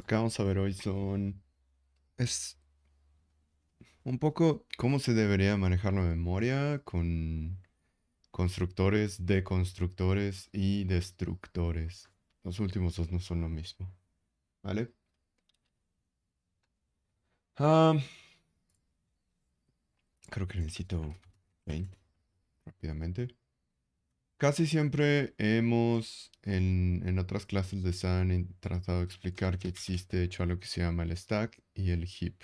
que vamos a ver hoy es un poco cómo se debería manejar la memoria con constructores, deconstructores y destructores. Los últimos dos no son lo mismo, ¿vale? Ah, creo que necesito 20 rápidamente. Casi siempre en otras clases de SAN tratado de explicar que existe, de hecho, algo que se llama el stack y el heap,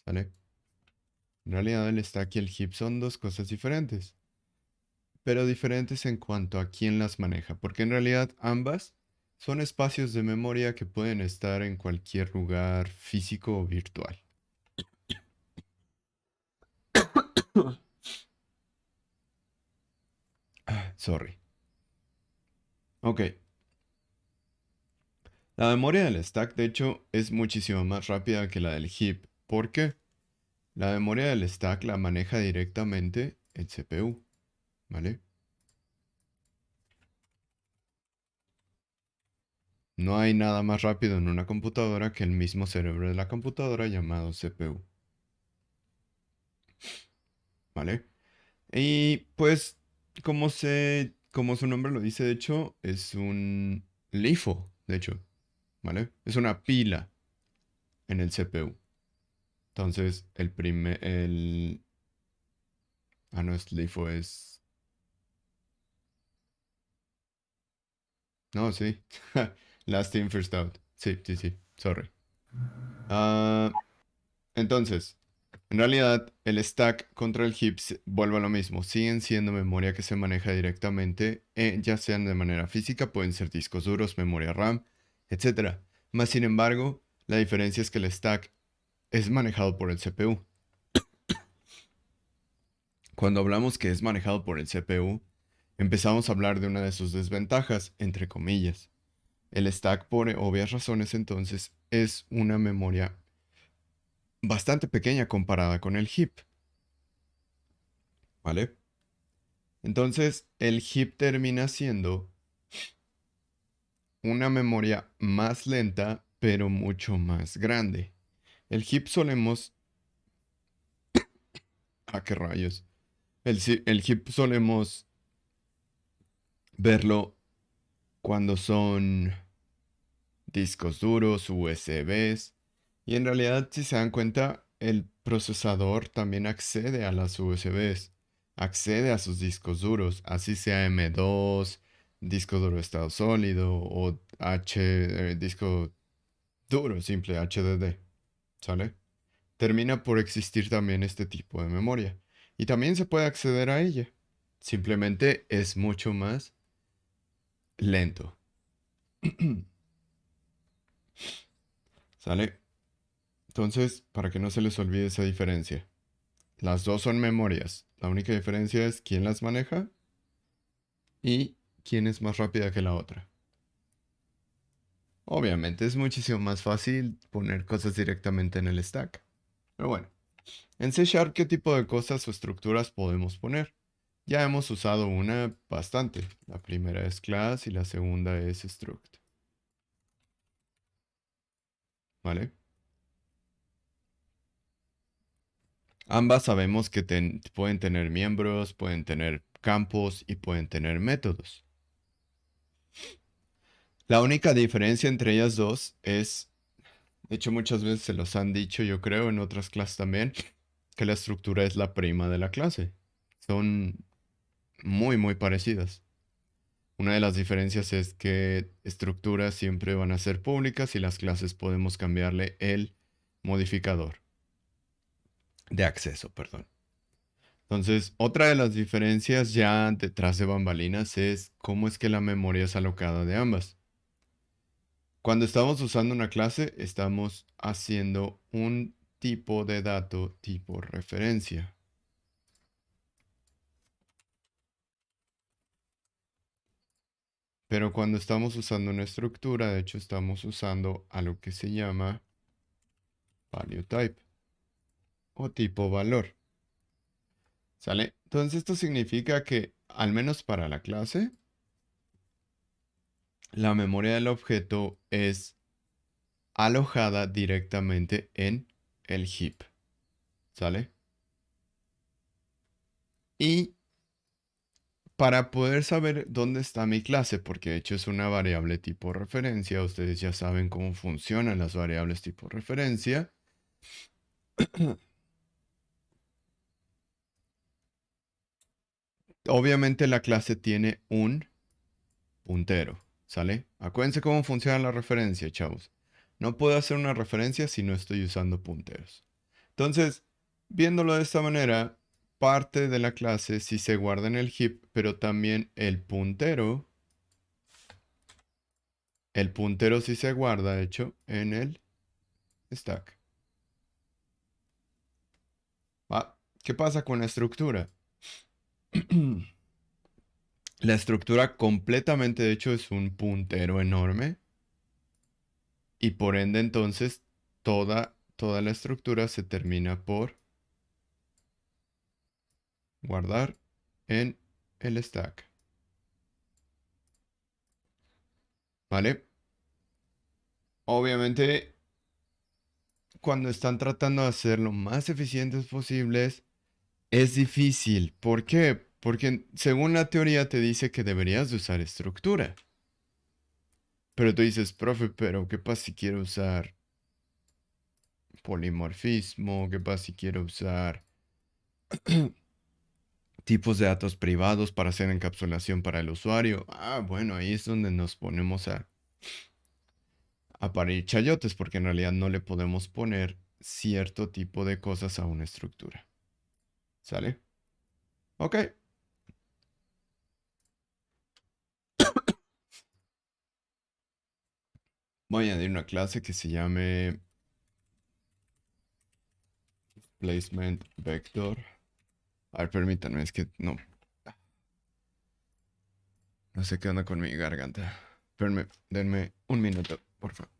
¿sale? En realidad el stack y el heap son dos cosas diferentes, pero diferentes en cuanto a quién las maneja, porque en realidad ambas son espacios de memoria que pueden estar en cualquier lugar físico o virtual. Sorry. Ok. La memoria del stack, de hecho, es muchísimo más rápida que la del heap. ¿Por qué? La memoria del stack la maneja directamente el CPU, ¿vale? No hay nada más rápido en una computadora que el mismo cerebro de la computadora llamado CPU, ¿vale? Y pues, como su nombre lo dice, de hecho, es un LIFO, de hecho, ¿vale? Es una pila en el CPU. Entonces, no es LIFO, no, sí. Last in, first out. Sí, sí, sí, sorry. Ah, entonces, en realidad, el stack contra el heap vuelve a lo mismo. Siguen siendo memoria que se maneja directamente, ya sean de manera física, pueden ser discos duros, memoria RAM, etcétera. Más sin embargo, la diferencia es que el stack es manejado por el CPU. Cuando hablamos que es manejado por el CPU, empezamos a hablar de una de sus desventajas, entre comillas. El stack, por obvias razones, entonces, es una memoria bastante pequeña comparada con el heap, ¿vale? Entonces, el heap termina siendo una memoria más lenta, pero mucho más grande. El heap solemos... ¿A qué rayos? El heap solemos verlo cuando son discos duros, USBs. Y en realidad, si se dan cuenta, el procesador también accede a las USBs. Accede a sus discos duros, así sea M2, disco duro de estado sólido o disco duro, simple HDD, ¿sale? Termina por existir también este tipo de memoria. Y también se puede acceder a ella. Simplemente es mucho más lento. ¿Sale? Entonces, para que no se les olvide esa diferencia. Las dos son memorias. La única diferencia es quién las maneja y quién es más rápida que la otra. Obviamente es muchísimo más fácil poner cosas directamente en el stack. Pero bueno, en C Sharp, ¿qué tipo de cosas o estructuras podemos poner? Ya hemos usado una bastante. La primera es class y la segunda es struct. ¿Vale? Ambas sabemos que pueden tener miembros, pueden tener campos y pueden tener métodos. La única diferencia entre ellas dos es, de hecho muchas veces se los han dicho, yo creo, en otras clases también, que la estructura es la prima de la clase. Son muy, muy parecidas. Una de las diferencias es que estructuras siempre van a ser públicas y las clases podemos cambiarle el modificador de acceso, perdón. Entonces, otra de las diferencias ya detrás de bambalinas es cómo es que la memoria es alocada de ambas. Cuando estamos usando una clase, estamos haciendo un tipo de dato tipo referencia. Pero cuando estamos usando una estructura, de hecho, estamos usando algo que se llama value type o tipo valor. ¿Sale? Entonces esto significa que, al menos para la clase, la memoria del objeto es alojada directamente en el heap. ¿Sale? Y para poder saber dónde está mi clase, porque de hecho es una variable tipo referencia, ustedes ya saben cómo funcionan las variables tipo referencia. Obviamente la clase tiene un puntero, ¿sale? Acuérdense cómo funciona la referencia, chavos. No puedo hacer una referencia si no estoy usando punteros. Entonces, viéndolo de esta manera, parte de la clase sí se guarda en el heap, pero también el puntero sí se guarda, de hecho, en el stack. Ah, ¿qué pasa con la estructura? La estructura completamente, de hecho, es un puntero enorme y por ende entonces toda la estructura se termina por guardar en el stack. ¿Vale? Obviamente, cuando están tratando de ser lo más eficientes posibles, es difícil. ¿Por qué? Porque según la teoría te dice que deberías de usar estructura. Pero tú dices, profe, pero ¿qué pasa si quiero usar polimorfismo? ¿Qué pasa si quiero usar tipos de datos privados para hacer encapsulación para el usuario? Ah, bueno, ahí es donde nos ponemos a parir chayotes, porque en realidad no le podemos poner cierto tipo de cosas a una estructura. ¿Sale? Ok. Voy a añadir una clase que se llame placement vector. A ver, permítanme, es que no sé qué onda con mi garganta. Espérenme, denme un minuto, por favor.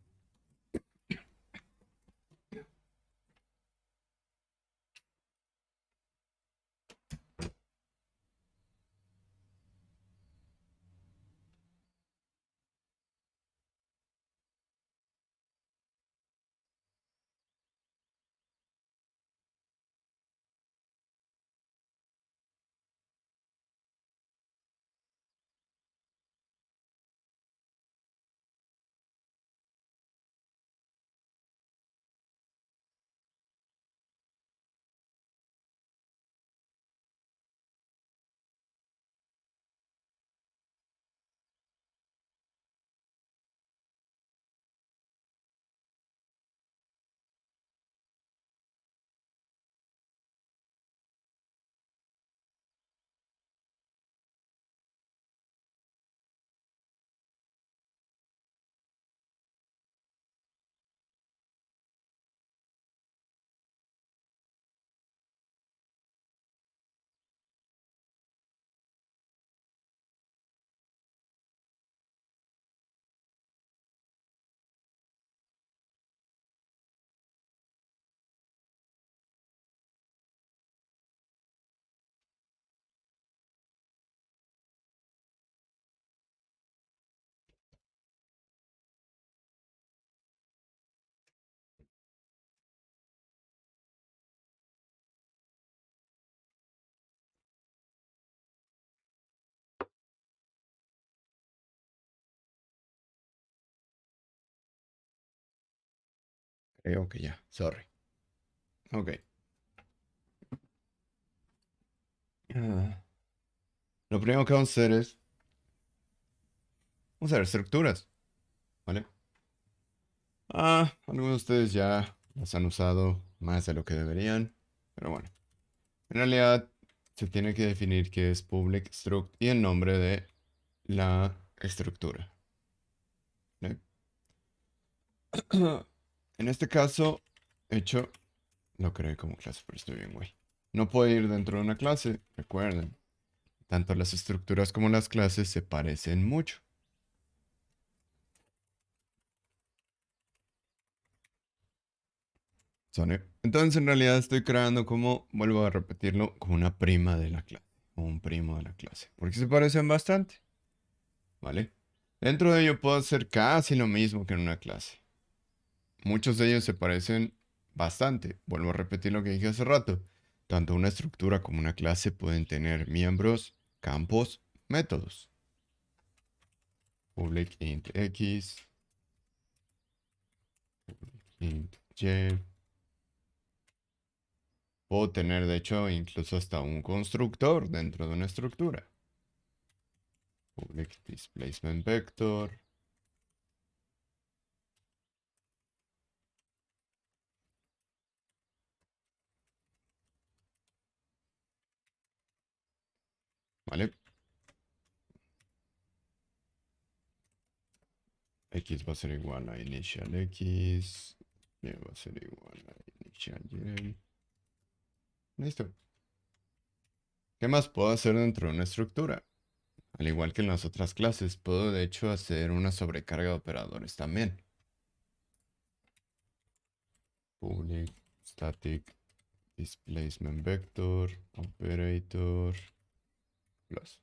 Creo que ya, sorry. Ok. Ah, lo primero que vamos a hacer es, vamos a ver estructuras, ¿vale? Algunos de ustedes ya las han usado más de lo que deberían, pero bueno. En realidad, se tiene que definir qué es public struct y el nombre de la estructura, ¿vale? En este caso, hecho, lo creé como clase, pero estoy bien, güey. No puede ir dentro de una clase, recuerden. Tanto las estructuras como las clases se parecen mucho. ¿Sale? Entonces, en realidad estoy creando como, vuelvo a repetirlo, como una prima de la clase. O un primo de la clase. Porque se parecen bastante. ¿Vale? Dentro de ello puedo hacer casi lo mismo que en una clase. Muchos de ellos se parecen bastante. Vuelvo a repetir lo que dije hace rato. Tanto una estructura como una clase pueden tener miembros, campos, métodos. Public int x, int y. Puedo tener, de hecho, incluso hasta un constructor dentro de una estructura. Public displacement vector. ¿Vale? X va a ser igual a initial X. Y va a ser igual a initial Y. Listo. ¿Qué más puedo hacer dentro de una estructura? Al igual que en las otras clases, puedo de hecho hacer una sobrecarga de operadores también. Public static displacement vector operator plus.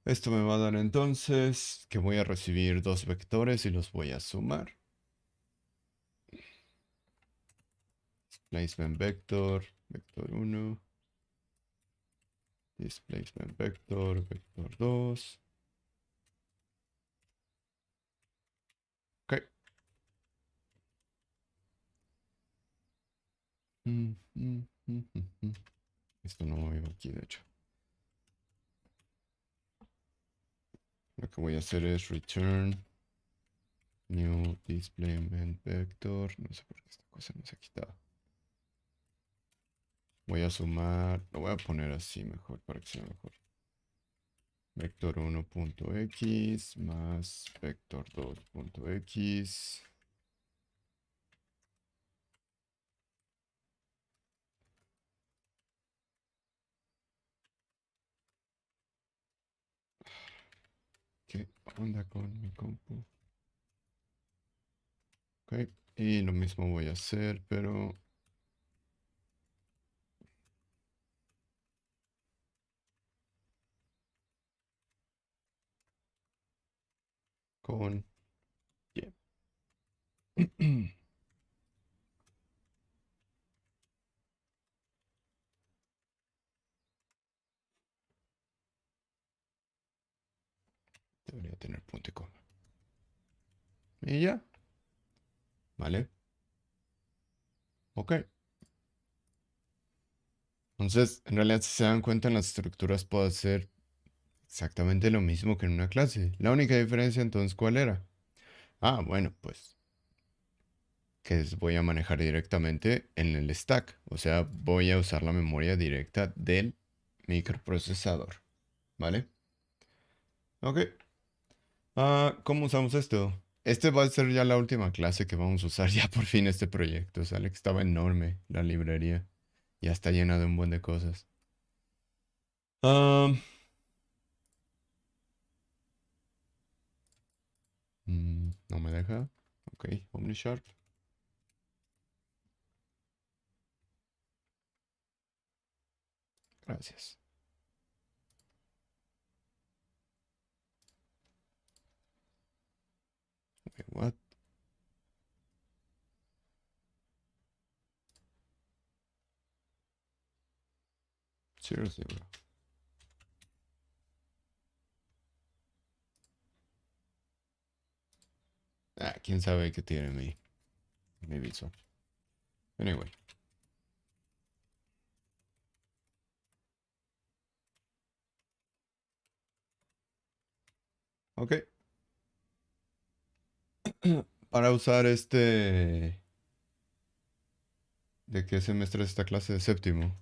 Esto me va a dar entonces que voy a recibir dos vectores y los voy a sumar. Displacement vector, vector 1. Displacement vector, vector 2. Ok. Esto no va aquí, de hecho. Lo que voy a hacer es return new displacement vector. No sé por qué esta cosa no se ha quitado. Voy a sumar, lo voy a poner así mejor para que sea mejor. Vector 1.x más vector 2.x. ¿Qué onda con mi compu? Ok, y lo mismo voy a hacer, pero con y. Debería tener punto y coma. Y ya, ¿vale? Ok. Entonces, en realidad, si se dan cuenta, en las estructuras puedo hacer exactamente lo mismo que en una clase. La única diferencia, entonces, ¿cuál era? Ah, bueno, pues que voy a manejar directamente en el stack. O sea, voy a usar la memoria directa del microprocesador. ¿Vale? Ok. ¿Cómo usamos esto? Este va a ser ya la última clase que vamos a usar ya por fin este proyecto. Sale que estaba enorme la librería. Ya está llena de un buen de cosas. Ah, no me deja. Ok, OmniSharp. Gracias. Wait, what? Seriously, bro. Ah, quién sabe qué tiene mi Visual. Anyway. Ok. Para usar este... ¿De qué semestre es esta clase? De séptimo.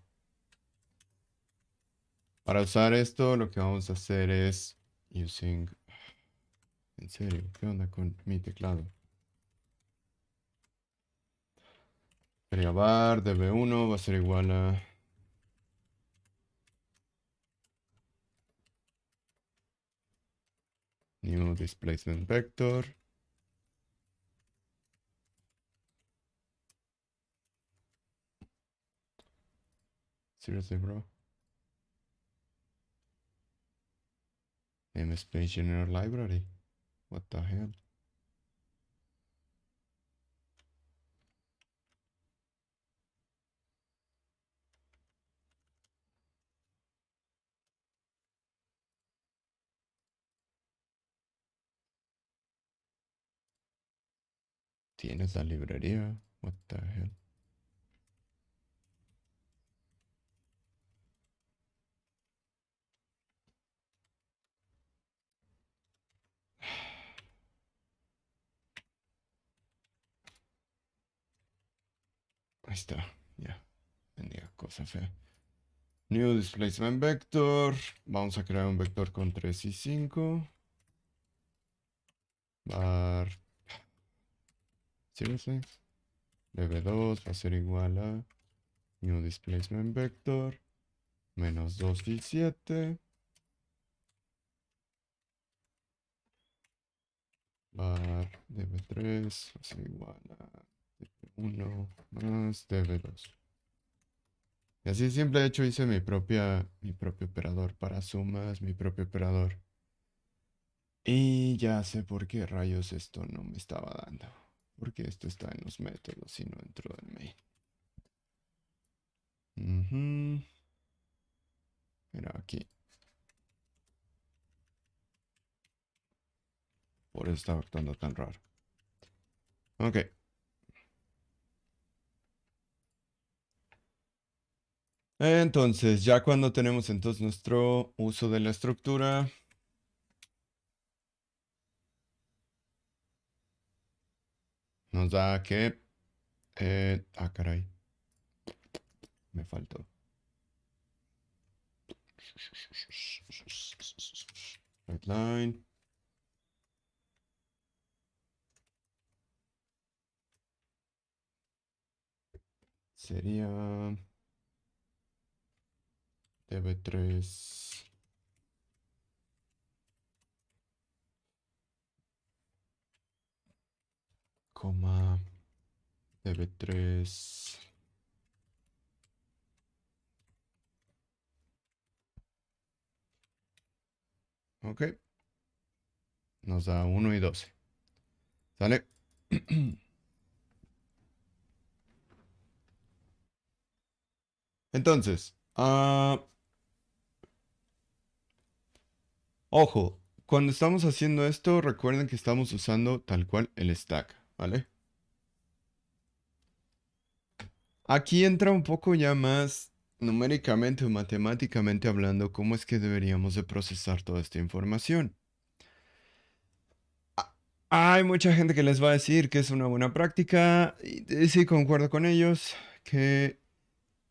Para usar esto, lo que vamos a hacer es... Using... En serio, ¿qué onda con mi teclado? Sería var db1 va a ser igual a... New displacement vector. Seriously, bro. MSpace General Library. What the hell? ¿Tienes la librería? What the hell? Ahí está. Ya. Bendiga cosa fea. New displacement vector. Vamos a crear un vector con 3 y 5. Var. Seriously. db2 va a ser igual a new displacement vector menos 2 y 7. Var db3 va a ser igual a db1 más db2. Y así simple, de hecho, hice mi propio operador para sumas, mi propio operador. Y ya sé por qué rayos esto no me estaba dando. Porque esto está en los métodos y no dentro del main. Mira aquí. Por eso está actuando tan raro. Ok. Entonces, ya cuando tenemos entonces nuestro uso de la estructura, nos da que... caray. Me faltó. Redline. Sería... db3... coma... db3... Ok. Nos da 1 y 12. ¿Sale? Entonces, ojo, cuando estamos haciendo esto, recuerden que estamos usando tal cual el stack, ¿vale? Aquí entra un poco ya más numéricamente o matemáticamente hablando, cómo es que deberíamos de procesar toda esta información. Ah, Hay mucha gente que les va a decir que es una buena práctica, y sí concuerdo con ellos, que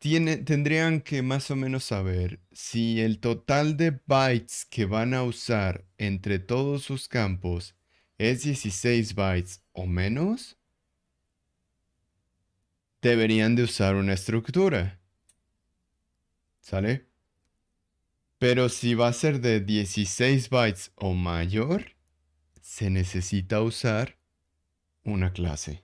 tendrían que más o menos saber si el total de bytes que van a usar entre todos sus campos es 16 bytes o menos, deberían de usar una estructura, ¿sale? Pero si va a ser de 16 bytes o mayor, se necesita usar una clase.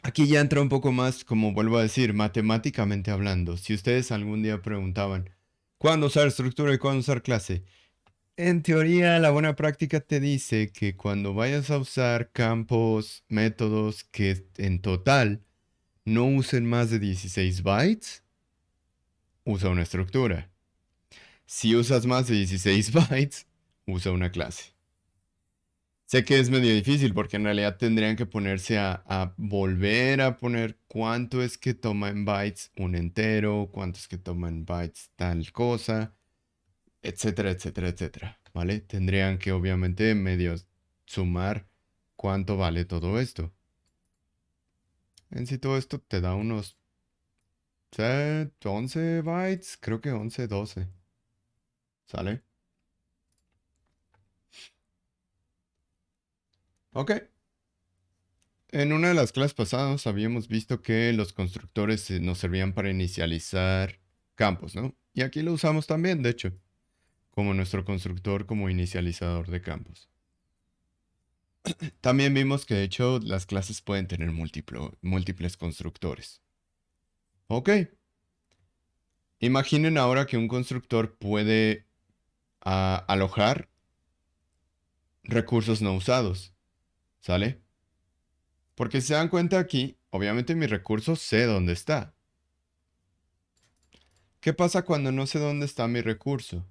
Aquí ya entra un poco más, como vuelvo a decir, matemáticamente hablando. Si ustedes algún día preguntaban, ¿cuándo usar estructura y cuándo usar clase? En teoría, la buena práctica te dice que cuando vayas a usar campos, métodos que en total no usen más de 16 bytes, usa una estructura. Si usas más de 16 bytes, usa una clase. Sé que es medio difícil porque en realidad tendrían que ponerse a volver a poner cuánto es que toma en bytes un entero, cuánto es que toma en bytes tal cosa, etcétera, etcétera, etcétera, ¿vale? Tendrían que obviamente medio sumar cuánto vale todo esto. En sí todo esto te da unos 11 bytes, creo que 11, 12, ¿sale? Ok. En una de las clases pasadas habíamos visto que los constructores nos servían para inicializar campos, ¿no? Y aquí lo usamos también, de hecho, como nuestro constructor como inicializador de campos. También vimos que de hecho las clases pueden tener múltiples constructores. Ok, imaginen ahora que un constructor puede alojar recursos no usados, ¿sale? Porque si se dan cuenta aquí, obviamente mi recurso sé dónde está. ¿Qué pasa cuando no sé dónde está mi recurso?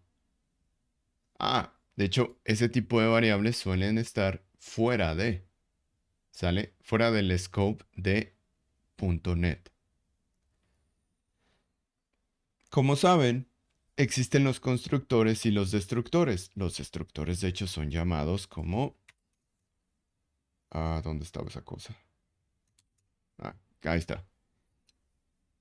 De hecho, ese tipo de variables suelen estar fuera de, ¿sale? Fuera del scope de .NET. Como saben, existen los constructores y los destructores. Los destructores, de hecho, son llamados como... ¿dónde estaba esa cosa? Ahí está.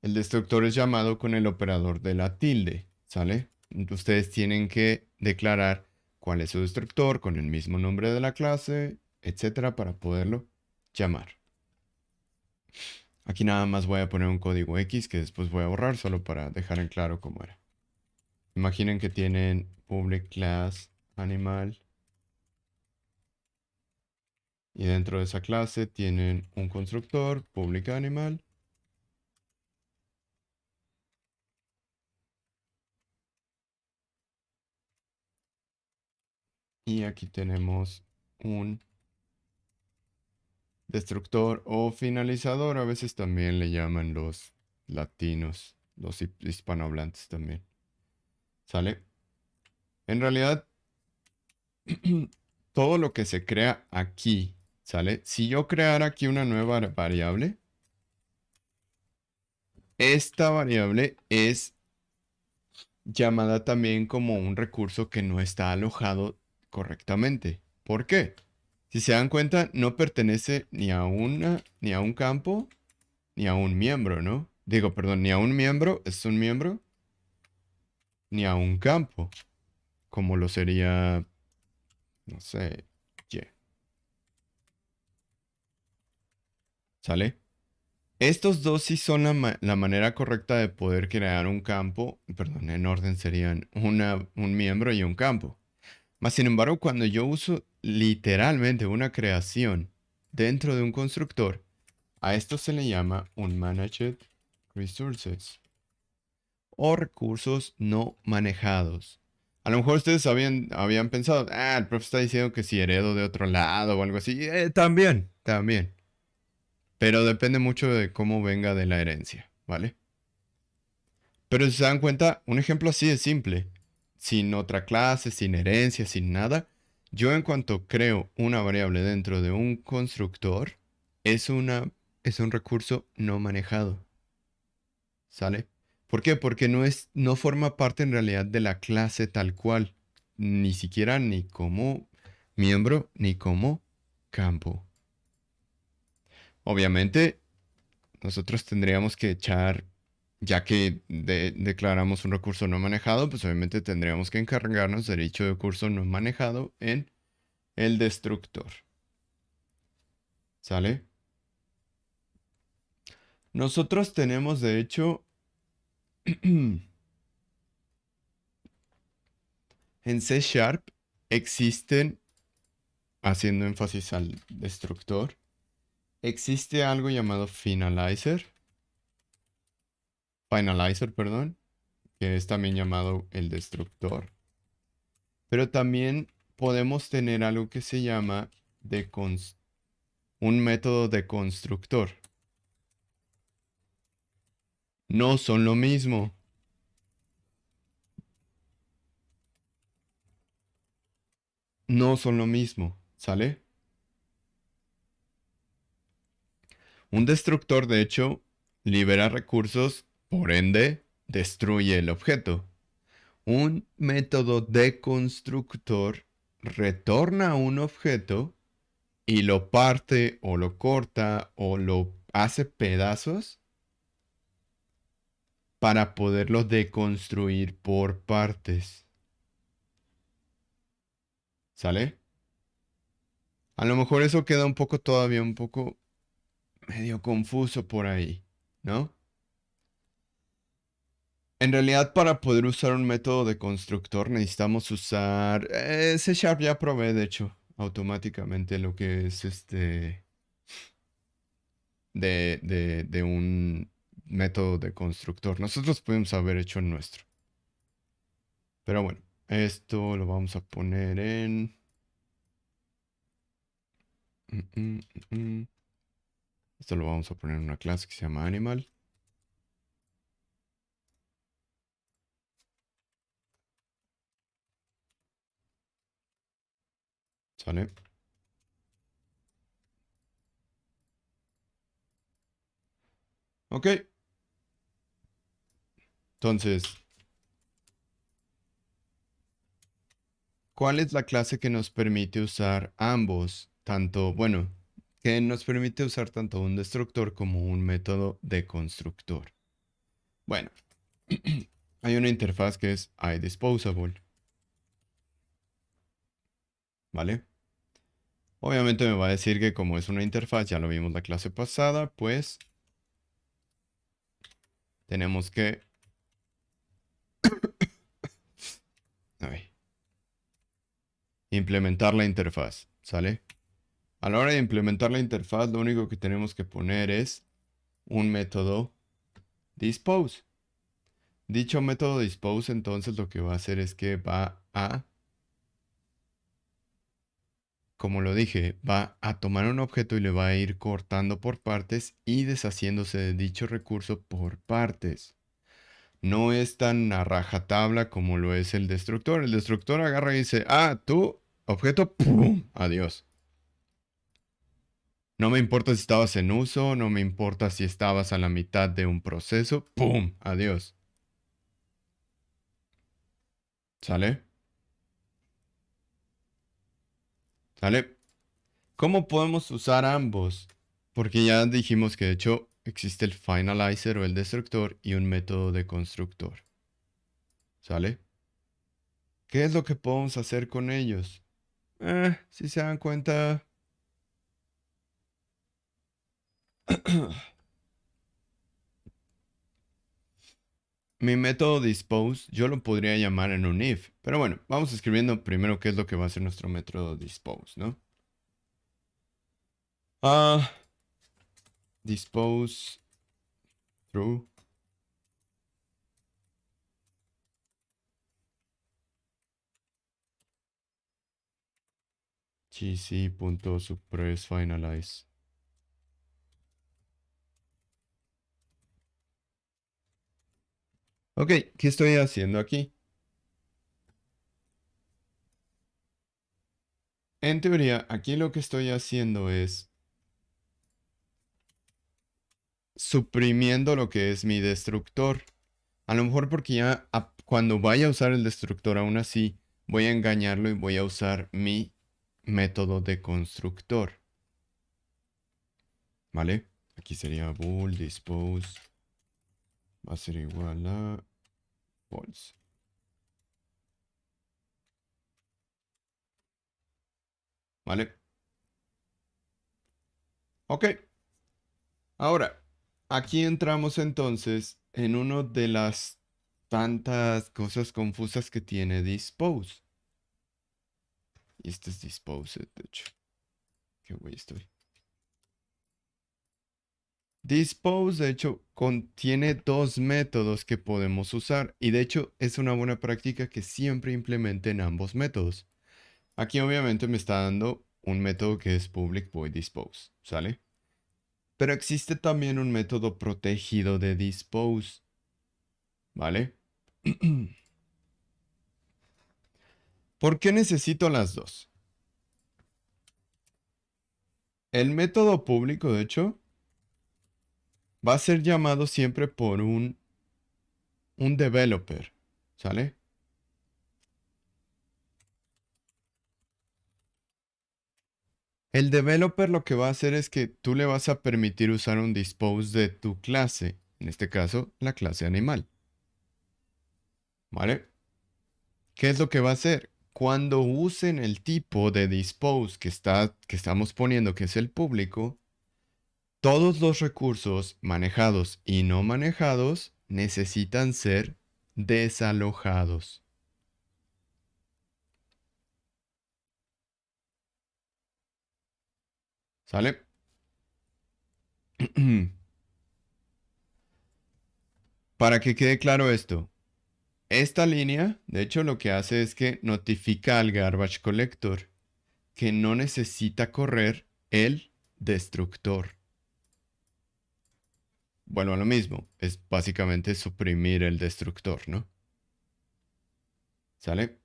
El destructor es llamado con el operador de la tilde, ¿sale? Ustedes tienen que declarar cuál es su destructor con el mismo nombre de la clase, etcétera, para poderlo llamar. Aquí nada más voy a poner un código X que después voy a borrar solo para dejar en claro cómo era. Imaginen que tienen public class animal y dentro de esa clase tienen un constructor public animal. Y aquí tenemos un destructor o finalizador. A veces también le llaman los latinos, los hispanohablantes también. ¿Sale? En realidad, todo lo que se crea aquí, ¿sale? Si yo creara aquí una nueva variable, esta variable es llamada también como un recurso que no está alojado correctamente. ¿Por qué? Si se dan cuenta, no pertenece ni a un campo, ni a un miembro, ¿no? Digo, perdón, ni a un miembro, es un miembro, ni a un campo, como lo sería, no sé, Y. ¿Sale? Estos dos sí son la manera correcta de poder crear un campo, perdón, en orden serían un miembro y un campo. Mas, sin embargo, cuando yo uso literalmente una creación dentro de un constructor, a esto se le llama un managed resources o recursos no manejados. A lo mejor ustedes habían pensado, el profe está diciendo que si heredo de otro lado o algo así. También, también. Pero depende mucho de cómo venga de la herencia, ¿vale? Pero si se dan cuenta, un ejemplo así de simple, sin otra clase, sin herencia, sin nada, yo en cuanto creo una variable dentro de un constructor, es es un recurso no manejado, ¿sale? ¿Por qué? Porque no forma parte en realidad de la clase tal cual, ni siquiera ni como miembro, ni como campo. Obviamente, nosotros tendríamos que echar, ya que declaramos un recurso no manejado, pues obviamente tendríamos que encargarnos de dicho recurso no manejado en el destructor. ¿Sale? Nosotros tenemos, de hecho, en C Sharp existen, haciendo énfasis al destructor, existe algo llamado finalizer, perdón, que es también llamado el destructor. Pero también podemos tener algo que se llama un método de constructor. No son lo mismo. No son lo mismo. ¿Sale? Un destructor, de hecho, libera recursos, por ende, destruye el objeto. Un método de constructor retorna un objeto y lo parte o lo corta o lo hace pedazos para poderlo deconstruir por partes. ¿Sale? A lo mejor eso queda un poco todavía, un poco medio confuso por ahí, ¿no? En realidad, para poder usar un método de constructor necesitamos usar... C Sharp ya provee, de hecho, automáticamente lo que es de un método de constructor. Nosotros podemos haber hecho el nuestro. Pero bueno, esto lo vamos a poner en... mm, mm, mm. Esto lo vamos a poner en una clase que se llama Animal. ¿Sale? Ok. Entonces, ¿cuál es la clase que nos permite usar ambos? Tanto, bueno, que nos permite usar tanto un destructor como un método de constructor. Bueno, hay una interfaz que es iDisposable, ¿vale? Obviamente me va a decir que como es una interfaz, ya lo vimos la clase pasada, pues tenemos que... ay, implementar la interfaz, ¿sale? A la hora de implementar la interfaz, lo único que tenemos que poner es un método dispose. Dicho método dispose, entonces lo que va a hacer es que va a, como lo dije, va a tomar un objeto y le va a ir cortando por partes y deshaciéndose de dicho recurso por partes. No es tan a rajatabla como lo es el destructor. El destructor agarra y dice, ah, tú, objeto, ¡pum! Adiós. No me importa si estabas en uso, no me importa si estabas a la mitad de un proceso, ¡pum! Adiós. ¿Sale? ¿Sale? ¿Cómo podemos usar ambos? Porque ya dijimos que de hecho existe el finalizer o el destructor y un método de constructor. ¿Sale? ¿Qué es lo que podemos hacer con ellos? Si se dan cuenta... Mi método dispose yo lo podría llamar en un if. Pero bueno, vamos escribiendo primero qué es lo que va a ser nuestro método dispose, ¿no? Ah, dispose true. gc.suppressFinalize. Ok, ¿qué estoy haciendo aquí? En teoría, aquí lo que estoy haciendo es suprimiendo lo que es mi destructor. A lo mejor porque ya cuando vaya a usar el destructor aún así, voy a engañarlo y voy a usar mi método de constructor. ¿Vale? Aquí sería bool dispose va a ser igual a false. ¿Vale? Ok. Ahora, aquí entramos entonces en una de las tantas cosas confusas que tiene dispose. Y este es disposed, de hecho. Qué güey estoy. Dispose, de hecho, contiene dos métodos que podemos usar. Y de hecho, es una buena práctica que siempre implementen ambos métodos. Aquí obviamente me está dando un método que es public void dispose, ¿sale? Pero existe también un método protegido de dispose, ¿vale? ¿Por qué necesito las dos? El método público, de hecho, va a ser llamado siempre por un developer, ¿sale? El developer lo que va a hacer es que tú le vas a permitir usar un dispose de tu clase, en este caso, la clase animal, ¿vale? ¿Qué es lo que va a hacer? Cuando usen el tipo de dispose que estamos poniendo, que es el público, todos los recursos manejados y no manejados necesitan ser desalojados. ¿Sale? Para que quede claro esto, esta línea, de hecho, lo que hace es que notifica al garbage collector que no necesita correr el destructor. Bueno, a lo mismo, es básicamente suprimir el destructor, ¿no? ¿Sale?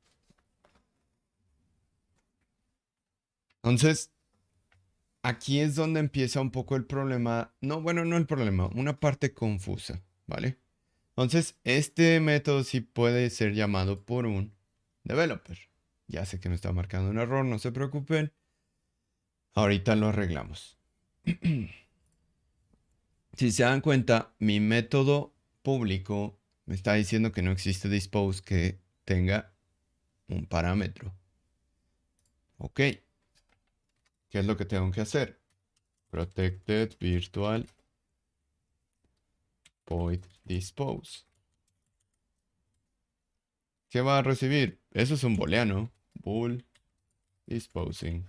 Entonces, aquí es donde empieza un poco el problema. No, bueno, no el problema, una parte confusa, ¿vale? Entonces, este método sí puede ser llamado por un developer. Ya sé que me está marcando un error, no se preocupen. Ahorita lo arreglamos. Si se dan cuenta, mi método público me está diciendo que no existe dispose que tenga un parámetro. Ok, ¿qué es lo que tengo que hacer? Protected virtual void dispose. ¿Qué va a recibir? Eso es un booleano. Bool disposing.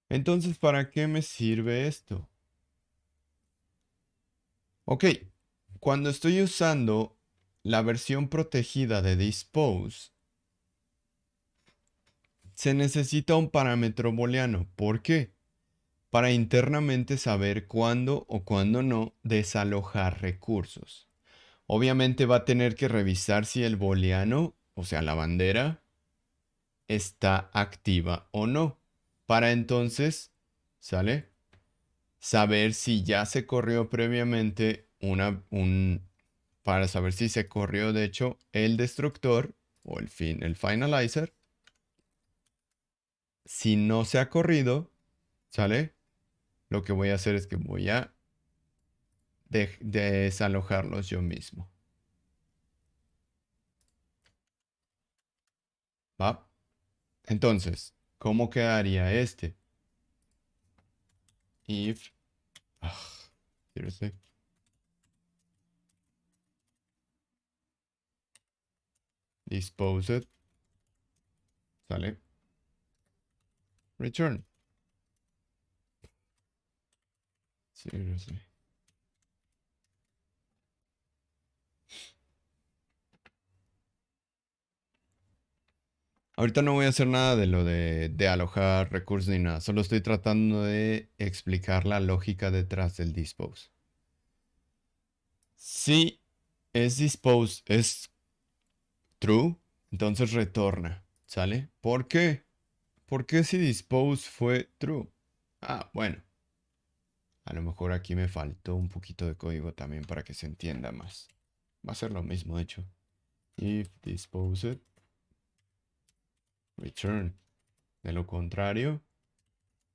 Entonces, ¿para qué me sirve esto? Ok, cuando estoy usando la versión protegida de dispose, se necesita un parámetro booleano. ¿Por qué? Para internamente saber cuándo o cuándo no desalojar recursos. Obviamente va a tener que revisar si el booleano, o sea, la bandera, está activa o no. Para entonces, ¿sale? Saber si ya se corrió previamente para saber si se corrió de hecho el destructor o el finalizer. Si no se ha corrido, ¿sale? Lo que voy a hacer es que voy a desalojarlos yo mismo. ¿Va? Entonces, ¿cómo quedaría este? If, ah, seriously, disposed, ¿sale? Return. Seriously. Ahorita no voy a hacer nada de lo de alojar recursos ni nada. Solo estoy tratando de explicar la lógica detrás del dispose. Si es dispose, es true, entonces retorna, ¿sale? ¿Por qué? ¿Por qué si dispose fue true? Ah, bueno. A lo mejor aquí me faltó un poquito de código también para que se entienda más. Va a ser lo mismo, de hecho. If disposed, return. De lo contrario,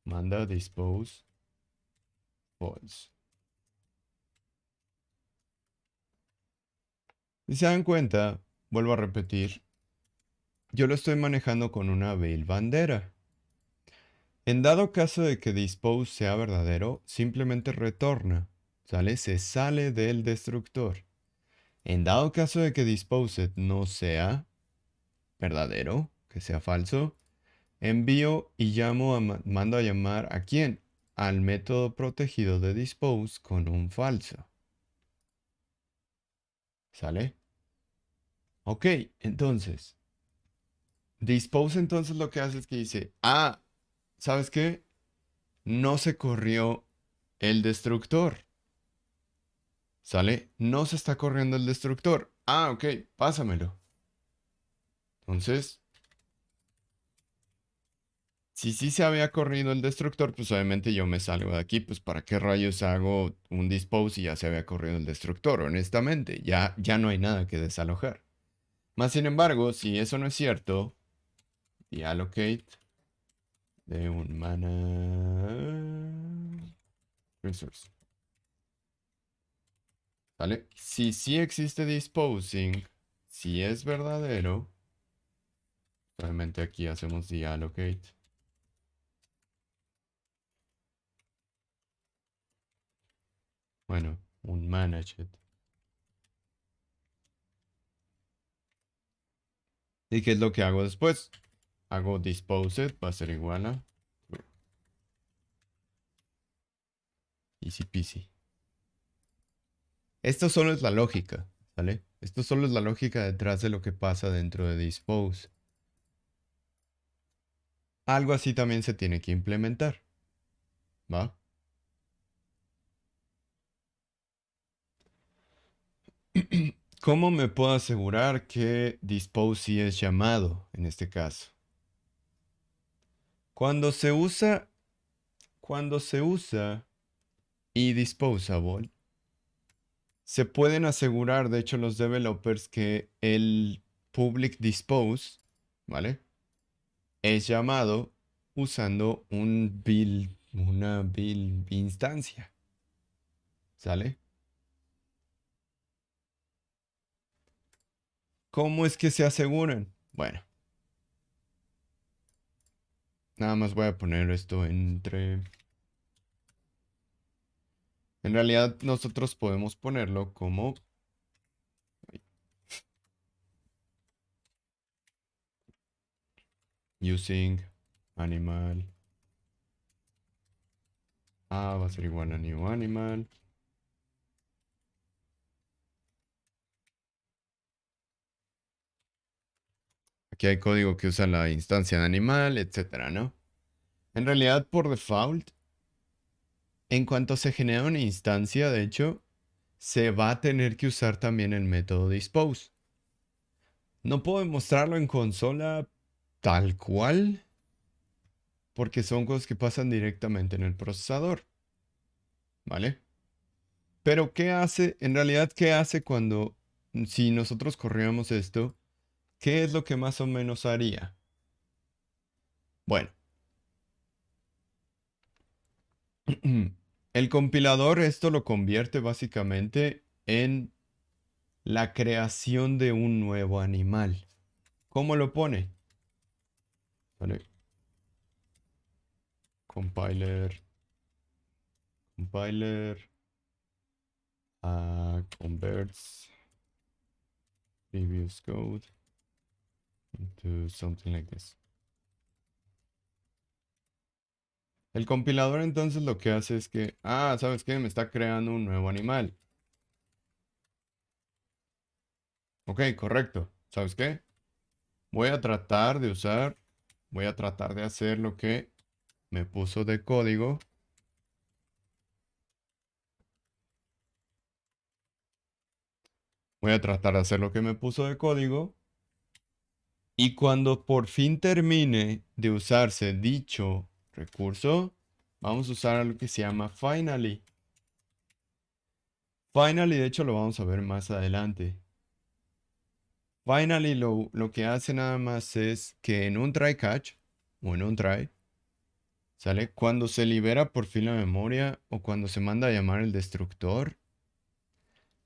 manda dispose false. Si se dan cuenta, vuelvo a repetir, yo lo estoy manejando con una bail bandera. En dado caso de que dispose sea verdadero, simplemente retorna, ¿sale? Se sale del destructor. En dado caso de que disposed no sea verdadero, que sea falso, envío y mando a llamar ¿a quién? Al método protegido de dispose con un falso. ¿Sale? Ok, entonces, dispose entonces lo que hace es que dice, ah, ¿sabes qué? No se corrió el destructor. ¿Sale? No se está corriendo el destructor. Ah, ok, pásamelo. Entonces, si sí se había corrido el destructor, pues obviamente yo me salgo de aquí. Pues ¿para qué rayos hago un dispose si ya se había corrido el destructor? Honestamente, ya no hay nada que desalojar. Más sin embargo, si eso no es cierto, y allocate de un mana resource. ¿Vale? Si sí existe disposing, si es verdadero, obviamente aquí hacemos deallocate. Bueno, un managed. ¿Y qué es lo que hago después? Hago disposed, va a ser igual a easy peasy. Esto solo es la lógica, ¿vale? Esto solo es la lógica detrás de lo que pasa dentro de dispose. Algo así también se tiene que implementar, ¿va? ¿Cómo me puedo asegurar que dispose sí es llamado en este caso? Cuando se usa, cuando se usa eDisposable, se pueden asegurar, de hecho, los developers que el public dispose, ¿vale? Es llamado usando una build instancia, ¿sale? ¿Cómo es que se aseguran? Bueno, nada más voy a poner esto entre... En realidad nosotros podemos ponerlo como using animal. A va a ser igual a new animal. Aquí hay código que usa la instancia de animal, etcétera, ¿no? En realidad, por default, en cuanto se genera una instancia, de hecho, se va a tener que usar también el método dispose. No puedo mostrarlo en consola tal cual, porque son cosas que pasan directamente en el procesador, ¿vale? Pero ¿qué hace? En realidad, ¿qué hace cuando, si nosotros corriéramos esto, qué es lo que más o menos haría? Bueno, el compilador esto lo convierte básicamente en la creación de un nuevo animal. ¿Cómo lo pone? Vale, compiler, compiler, converts previous code into something like this. El compilador entonces lo que hace es que, ¿sabes qué? Me está creando un nuevo animal. Ok, correcto. ¿Sabes qué? Voy a tratar de usar, voy a tratar de hacer lo que me puso de código. Voy a tratar de hacer lo que me puso de código. Y cuando por fin termine de usarse dicho recurso, vamos a usar algo que se llama finally. Finally, de hecho, lo vamos a ver más adelante. Finally, lo que hace nada más es que en un try catch o en un try, ¿sale? Cuando se libera por fin la memoria o cuando se manda a llamar el destructor,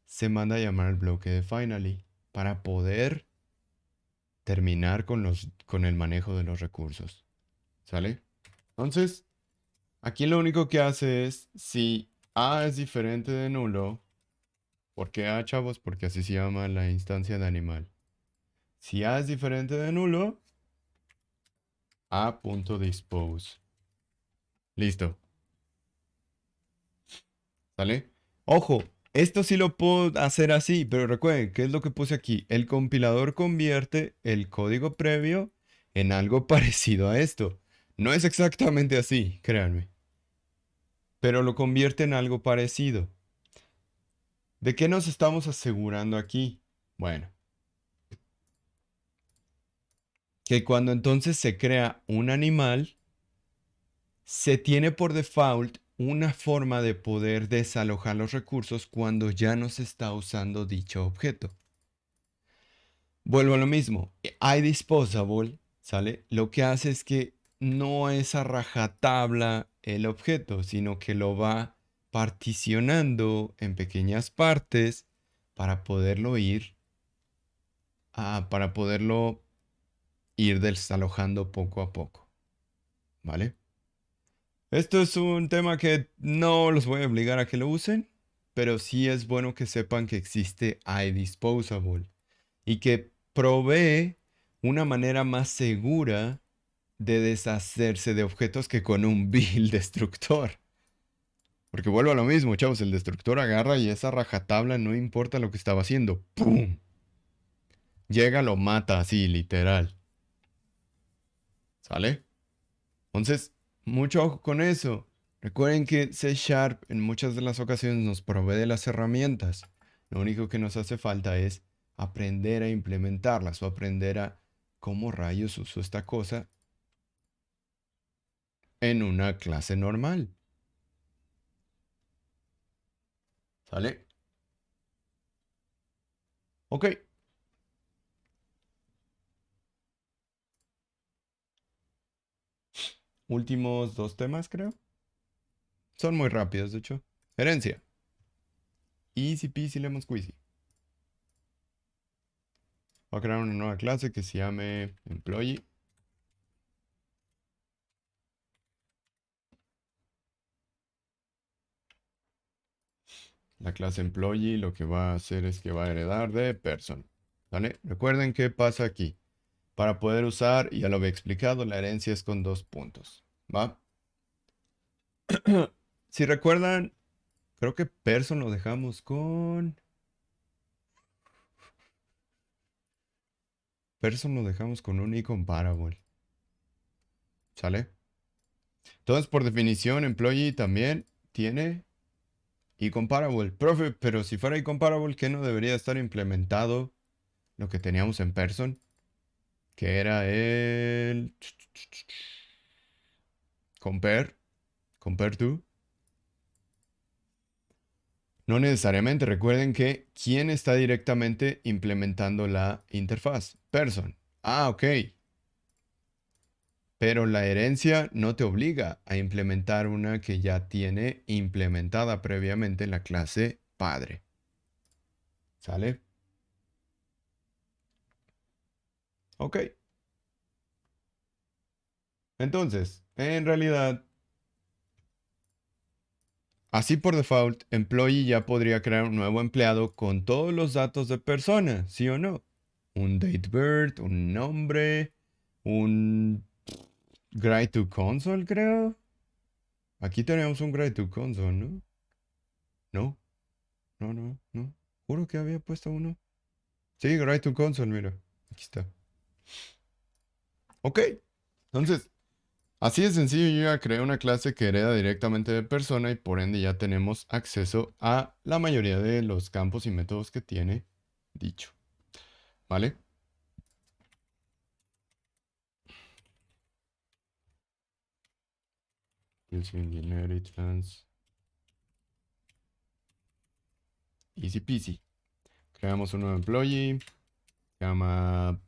se manda a llamar el bloque de finally para poder terminar con el manejo de los recursos, ¿sale? Entonces, aquí lo único que hace es, si A es diferente de nulo, ¿por qué A, chavos? Porque así se llama la instancia de animal. Si A es diferente de nulo, A.dispose. Listo, ¿sale? Ojo, esto sí lo puedo hacer así, pero recuerden, ¿qué es lo que puse aquí? El compilador convierte el código previo en algo parecido a esto. No es exactamente así, créanme, pero lo convierte en algo parecido. ¿De qué nos estamos asegurando aquí? Bueno, que cuando entonces se crea un animal, se tiene por default una forma de poder desalojar los recursos cuando ya no se está usando dicho objeto. Vuelvo a lo mismo, iDisposable, ¿sale? Lo que hace es que no es a rajatabla el objeto, sino que lo va particionando en pequeñas partes para poderlo para poderlo ir desalojando poco a poco, ¿vale? Esto es un tema que no los voy a obligar a que lo usen, pero sí es bueno que sepan que existe iDisposable y que provee una manera más segura de deshacerse de objetos que con un build destructor. Porque vuelvo a lo mismo, chavos, el destructor agarra y esa rajatabla no importa lo que estaba haciendo. ¡Pum! Llega, lo mata así, literal. ¿Sale? Entonces, mucho ojo con eso. Recuerden que C Sharp en muchas de las ocasiones nos provee de las herramientas. Lo único que nos hace falta es aprender a implementarlas o aprender a cómo rayos uso esta cosa. en una clase normal. ¿Sale? Ok. Últimos dos temas, creo. Son muy rápidos, de hecho. Herencia. Easy peasy lemon squeezy. Voy a crear una nueva clase que se llame employee. La clase employee lo que va a hacer es que va a heredar de person. ¿Vale? Recuerden qué pasa aquí. Para poder usar, ya lo había explicado, la herencia es con dos puntos. ¿Va? Si recuerdan, creo que person lo dejamos con... Person lo dejamos con un incomparable. ¿Sale? Entonces, por definición, employee también tiene incomparable. Profe, pero si fuera incomparable, ¿qué no debería estar implementado lo que teníamos en person? Que era el compare, compare to. No necesariamente. Recuerden que ¿quién está directamente implementando la interfaz? Person. Ah, ok. Pero la herencia no te obliga a implementar una que ya tiene implementada previamente en la clase padre. ¿Sale? Ok. Entonces, en realidad, así por default, employee ya podría crear un nuevo empleado con todos los datos de persona, ¿sí o no? Un date birth, un nombre, un grade to console, creo. Aquí tenemos un grade to console, ¿no? No, no. Juro que había puesto uno. Sí, grade to console, mira. Aquí está. Ok. Entonces, así de sencillo, yo ya creé una clase que hereda directamente de persona y por ende ya tenemos acceso a la mayoría de los campos y métodos que tiene dicho. ¿Vale? Using inheritance. Easy peasy. Creamos un nuevo employee. Se llama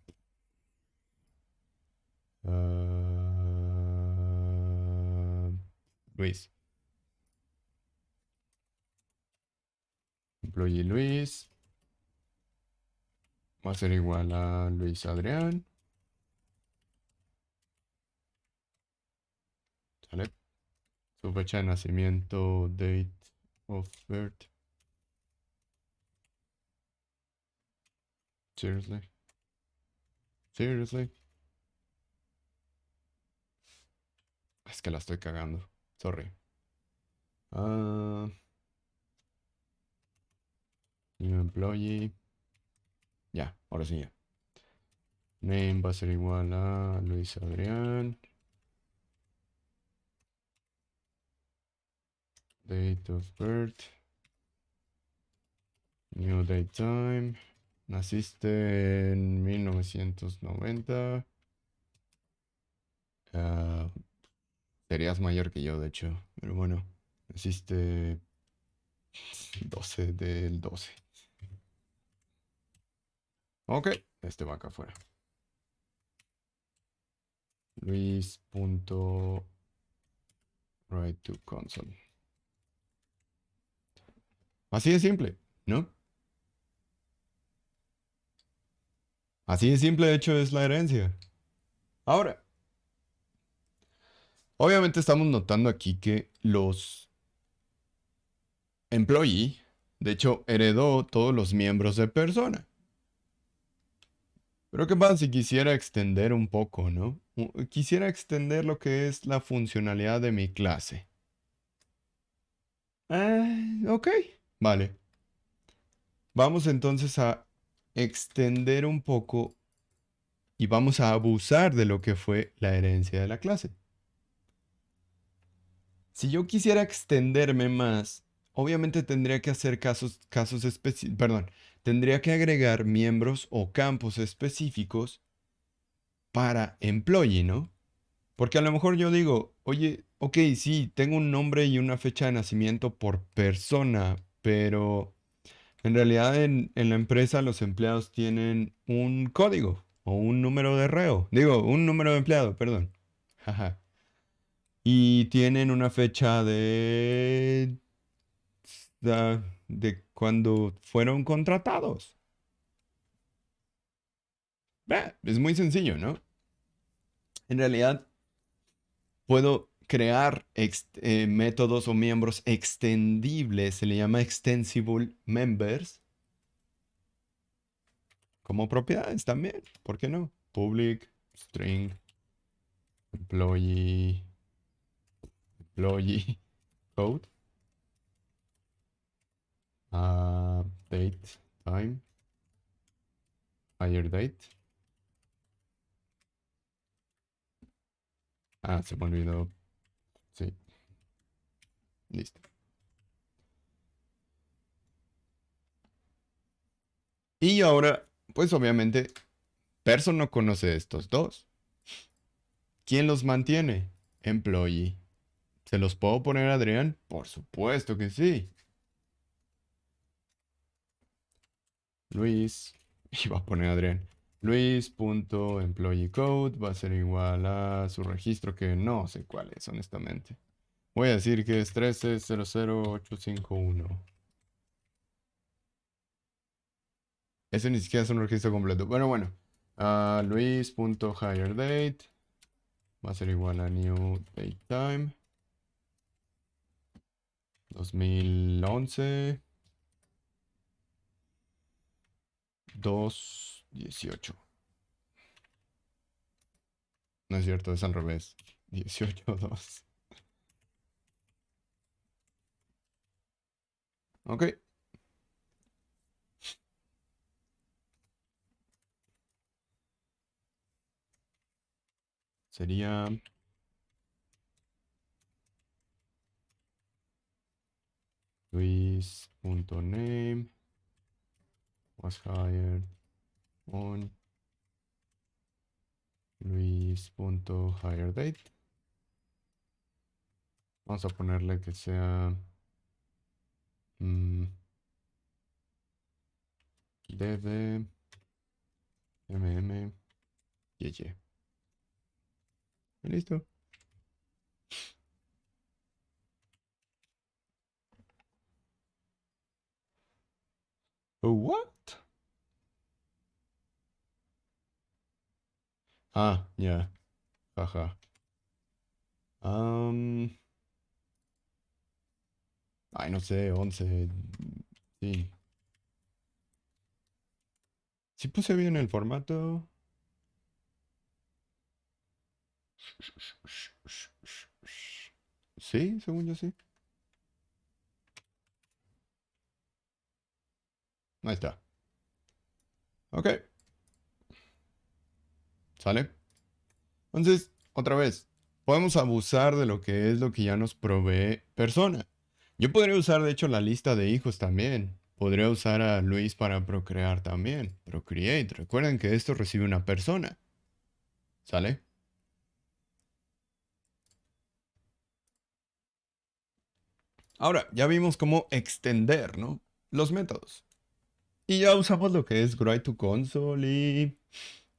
Luis. Employee Luis. Va a ser igual a Luis Adrián. ¿Sale? Su fecha de nacimiento, date of birth. Seriously. Seriously. Es que la estoy cagando. Sorry. Ah, new employee. Ya, ahora sí ya. Name va a ser igual a Luis Adrián. Date of birth. New date time. Naciste en 1990. Ah, serías mayor que yo, de hecho. Pero bueno, naciste 12 del 12. Ok, este va acá afuera. Luis.write to console. Así de simple, ¿no? Así de simple, de hecho, es la herencia. Ahora, obviamente estamos notando aquí que los employee, de hecho, heredó todos los miembros de persona. Pero ¿qué pasa si quisiera extender un poco, no? Quisiera extender lo que es la funcionalidad de mi clase. Ok. Vale. Vamos entonces a extender un poco y vamos a abusar de lo que fue la herencia de la clase. Si yo quisiera extenderme más, obviamente tendría que hacer casos específicos, perdón, tendría que agregar miembros o campos específicos para employee, ¿no? Porque a lo mejor yo digo, oye, ok, sí, tengo un nombre y una fecha de nacimiento por persona, pero en realidad en la empresa los empleados tienen un código o un número de reo. Digo, un número de empleado, perdón. Jaja. Y tienen una fecha de cuando fueron contratados. Es muy sencillo, ¿no? En realidad puedo crear métodos o miembros extendibles, se le llama extensible members, como propiedades también. ¿Por qué no? Public string employee, employee code, date, time, hire date. Ah, se me olvidó. Sí, listo. Y ahora, pues obviamente, Person no conoce estos dos. ¿Quién los mantiene? Employee. ¿Se los puedo poner a Adrián? Por supuesto que sí. Luis, y va a poner Adrián. Luis.employeeCode va a ser igual a su registro que no sé cuál es, honestamente. Voy a decir que es 1300851. Ese ni siquiera es un registro completo. Bueno. Luis.hiredate va a ser igual a new date time. 2011. 218. No es cierto, es al revés. 18.2. Ok. Sería Luis.name was hired on Luis.hiredate. Vamos a ponerle que sea db mm y. Listo. Oh, what? Ah, ya. Jaja. Ay, no sé, 11. Sí. Sí puse bien el formato. Sí, según yo sí. Ahí está. Ok, ¿sale? Entonces, otra vez, podemos abusar de lo que es lo que ya nos provee persona. Yo podría usar, de hecho, la lista de hijos también. Podría usar a Luis para procrear también. Procreate. Recuerden que esto recibe una persona. ¿Sale? Ahora, ya vimos cómo extender, ¿no? Los métodos. Y ya usamos lo que es Write to Console y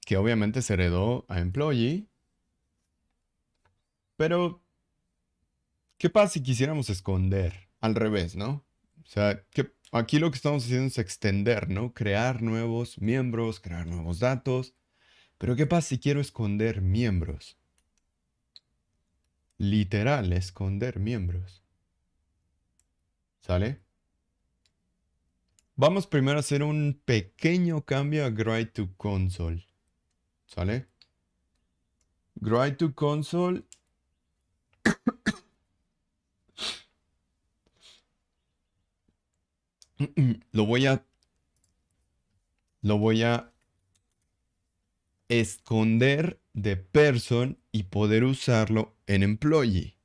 que obviamente se heredó a Employee. Pero ¿qué pasa si quisiéramos esconder? Al revés, ¿no? O sea, que aquí lo que estamos haciendo es extender, ¿no? Crear nuevos miembros, crear nuevos datos. Pero ¿qué pasa si quiero esconder miembros? Literal, esconder miembros. ¿Sale? Vamos primero a hacer un pequeño cambio a Write to Console. ¿Sale? Write to Console. Lo voy a, lo voy a esconder de person y poder usarlo en employee.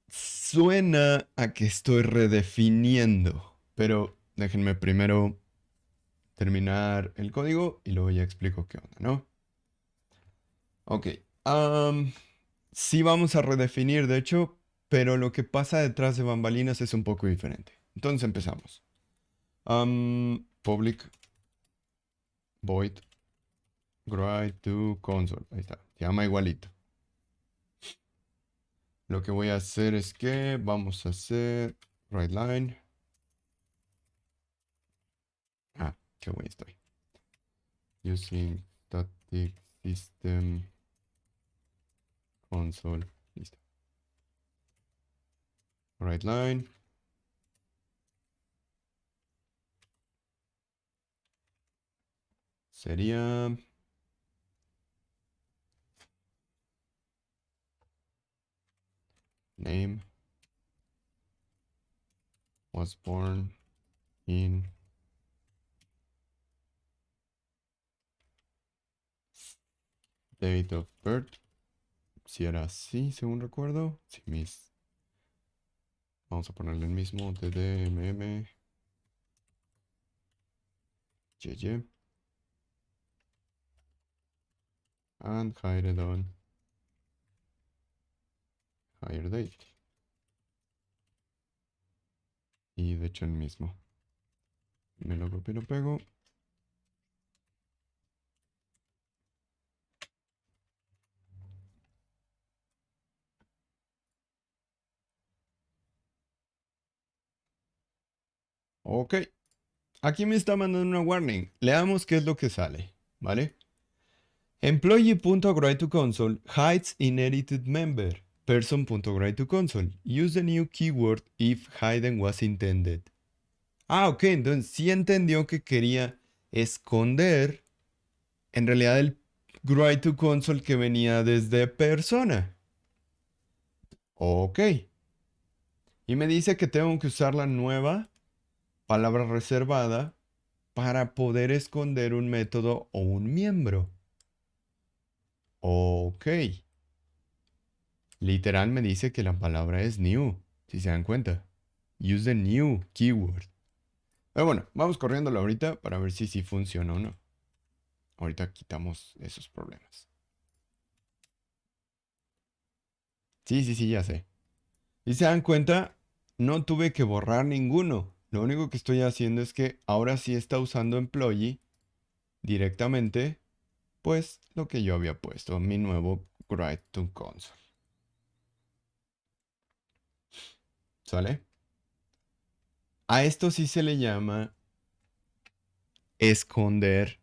Suena a que estoy redefiniendo, pero déjenme primero terminar el código y luego ya explico qué onda, ¿no? Ok. Am, sí vamos a redefinir, de hecho, pero lo que pasa detrás de bambalinas es un poco diferente. Entonces empezamos. Public void write to console. Ahí está. Se llama igualito. Lo que voy a hacer es que vamos a hacer write line. Ah, qué bueno estoy. Using static system console. Listo. Write line. Sería name was born in date of birth. Si era así, según recuerdo. Si mis. Vamos a ponerle el mismo. DDMM. YY. And hide it on higher date. Y de hecho el mismo. Me lo copio y lo pego. Ok. Aquí me está mandando una warning. Leamos qué es lo que sale. ¿Vale? Employee.writeToConsole hides inherited member. Person.writeToConsole. Use the new keyword if hidden was intended. Ah, ok. Entonces sí entendió que quería esconder en realidad el write2console que venía desde persona. Ok. Y me dice que tengo que usar la nueva palabra reservada para poder esconder un método o un miembro. Ok. Literal me dice que la palabra es new, si se dan cuenta. Use the new keyword. Pero bueno, vamos corriéndolo ahorita para ver si sí funciona o no. Ahorita quitamos esos problemas. Sí, sí, sí, ya sé. Y se dan cuenta, no tuve que borrar ninguno. Lo único que estoy haciendo es que ahora sí está usando employee directamente, pues lo que yo había puesto, mi nuevo write to console. ¿Sale? A esto sí se le llama esconder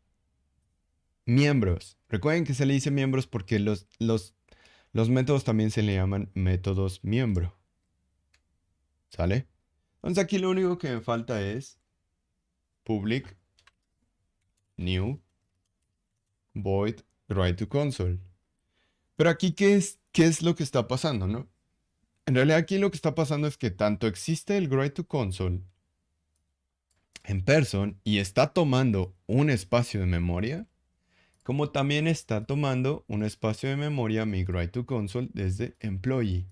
miembros. Recuerden que se le dice miembros porque los métodos también se le llaman métodos miembro. ¿Sale? Entonces aquí lo único que me falta es public new void write to console. Pero aquí, qué es lo que está pasando, no? En realidad aquí lo que está pasando es que tanto existe el write to console en person y está tomando un espacio de memoria, como también está tomando un espacio de memoria mi write to console desde employee.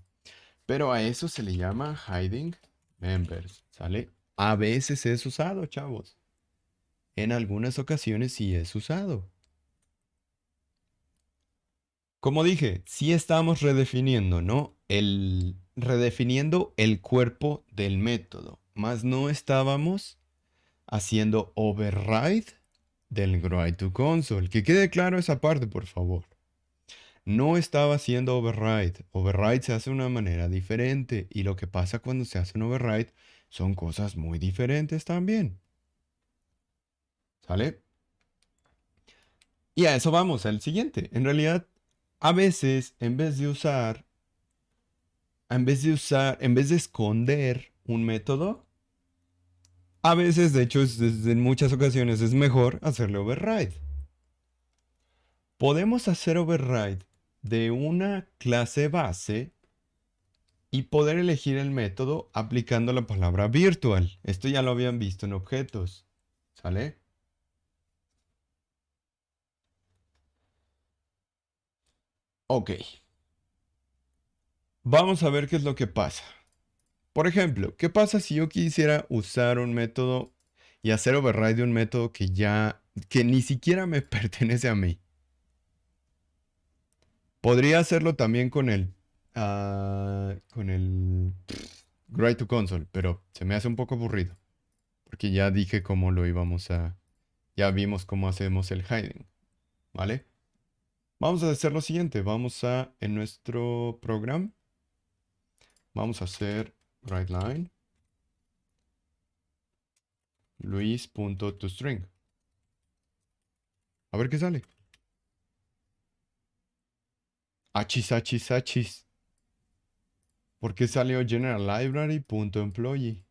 Pero a eso se le llama hiding members, ¿sale? A veces es usado, chavos. En algunas ocasiones sí es usado. Como dije, sí estamos redefiniendo, ¿no? Redefiniendo el cuerpo del método, más no estábamos haciendo override del write to console. Que quede claro esa parte, por favor. No estaba haciendo override. Override se hace de una manera diferente y lo que pasa cuando se hace un override son cosas muy diferentes también. ¿Sale? Y a eso vamos, al siguiente. En realidad, a veces, en vez de esconder un método, a veces, de hecho, en muchas ocasiones es mejor hacerle override. Podemos hacer override de una clase base y poder elegir el método aplicando la palabra virtual. Esto ya lo habían visto en objetos. ¿Sale? Ok. Vamos a ver qué es lo que pasa. Por ejemplo, ¿qué pasa si yo quisiera usar un método y hacer override de un método que ni siquiera me pertenece a mí? Podría hacerlo también con el Write to Console, pero se me hace un poco aburrido, porque ya dije cómo lo íbamos a, ya vimos cómo hacemos el hiding, ¿vale? Vamos a hacer lo siguiente, en nuestro programa, vamos a hacer WriteLine, luis.toString. A ver qué sale. Achis, achis, achis. ¿Por qué salió General Library.employee?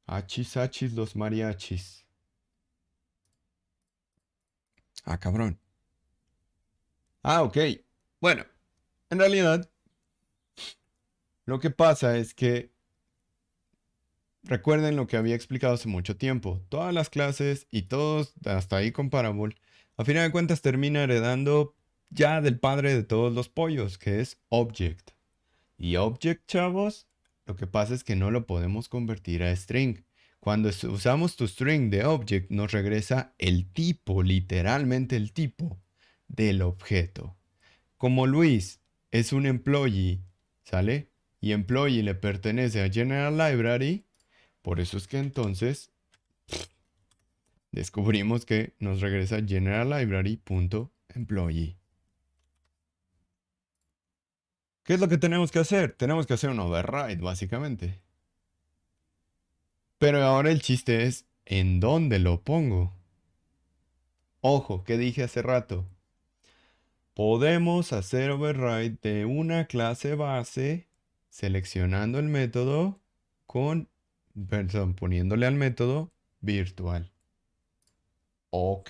Achis, achis, los mariachis. Ah, cabrón. Ah, ok. Bueno, en realidad, lo que pasa es que recuerden lo que había explicado hace mucho tiempo. Todas las clases y todos, hasta ahí con Parable, a final de cuentas termina heredando ya del padre de todos los pollos, que es Object. Y Object, chavos, lo que pasa es que no lo podemos convertir a string. Cuando usamos tu string de Object, nos regresa el tipo, literalmente el tipo del objeto. Como Luis es un employee, ¿sale? Y employee le pertenece a General Library, por eso es que entonces descubrimos que nos regresa General Library.employee. ¿Qué es lo que tenemos que hacer? Tenemos que hacer un override, básicamente. Pero ahora el chiste es, ¿en dónde lo pongo? Ojo, ¿qué dije hace rato? Podemos hacer override de una clase base seleccionando el método perdón, poniéndole al método virtual. Ok.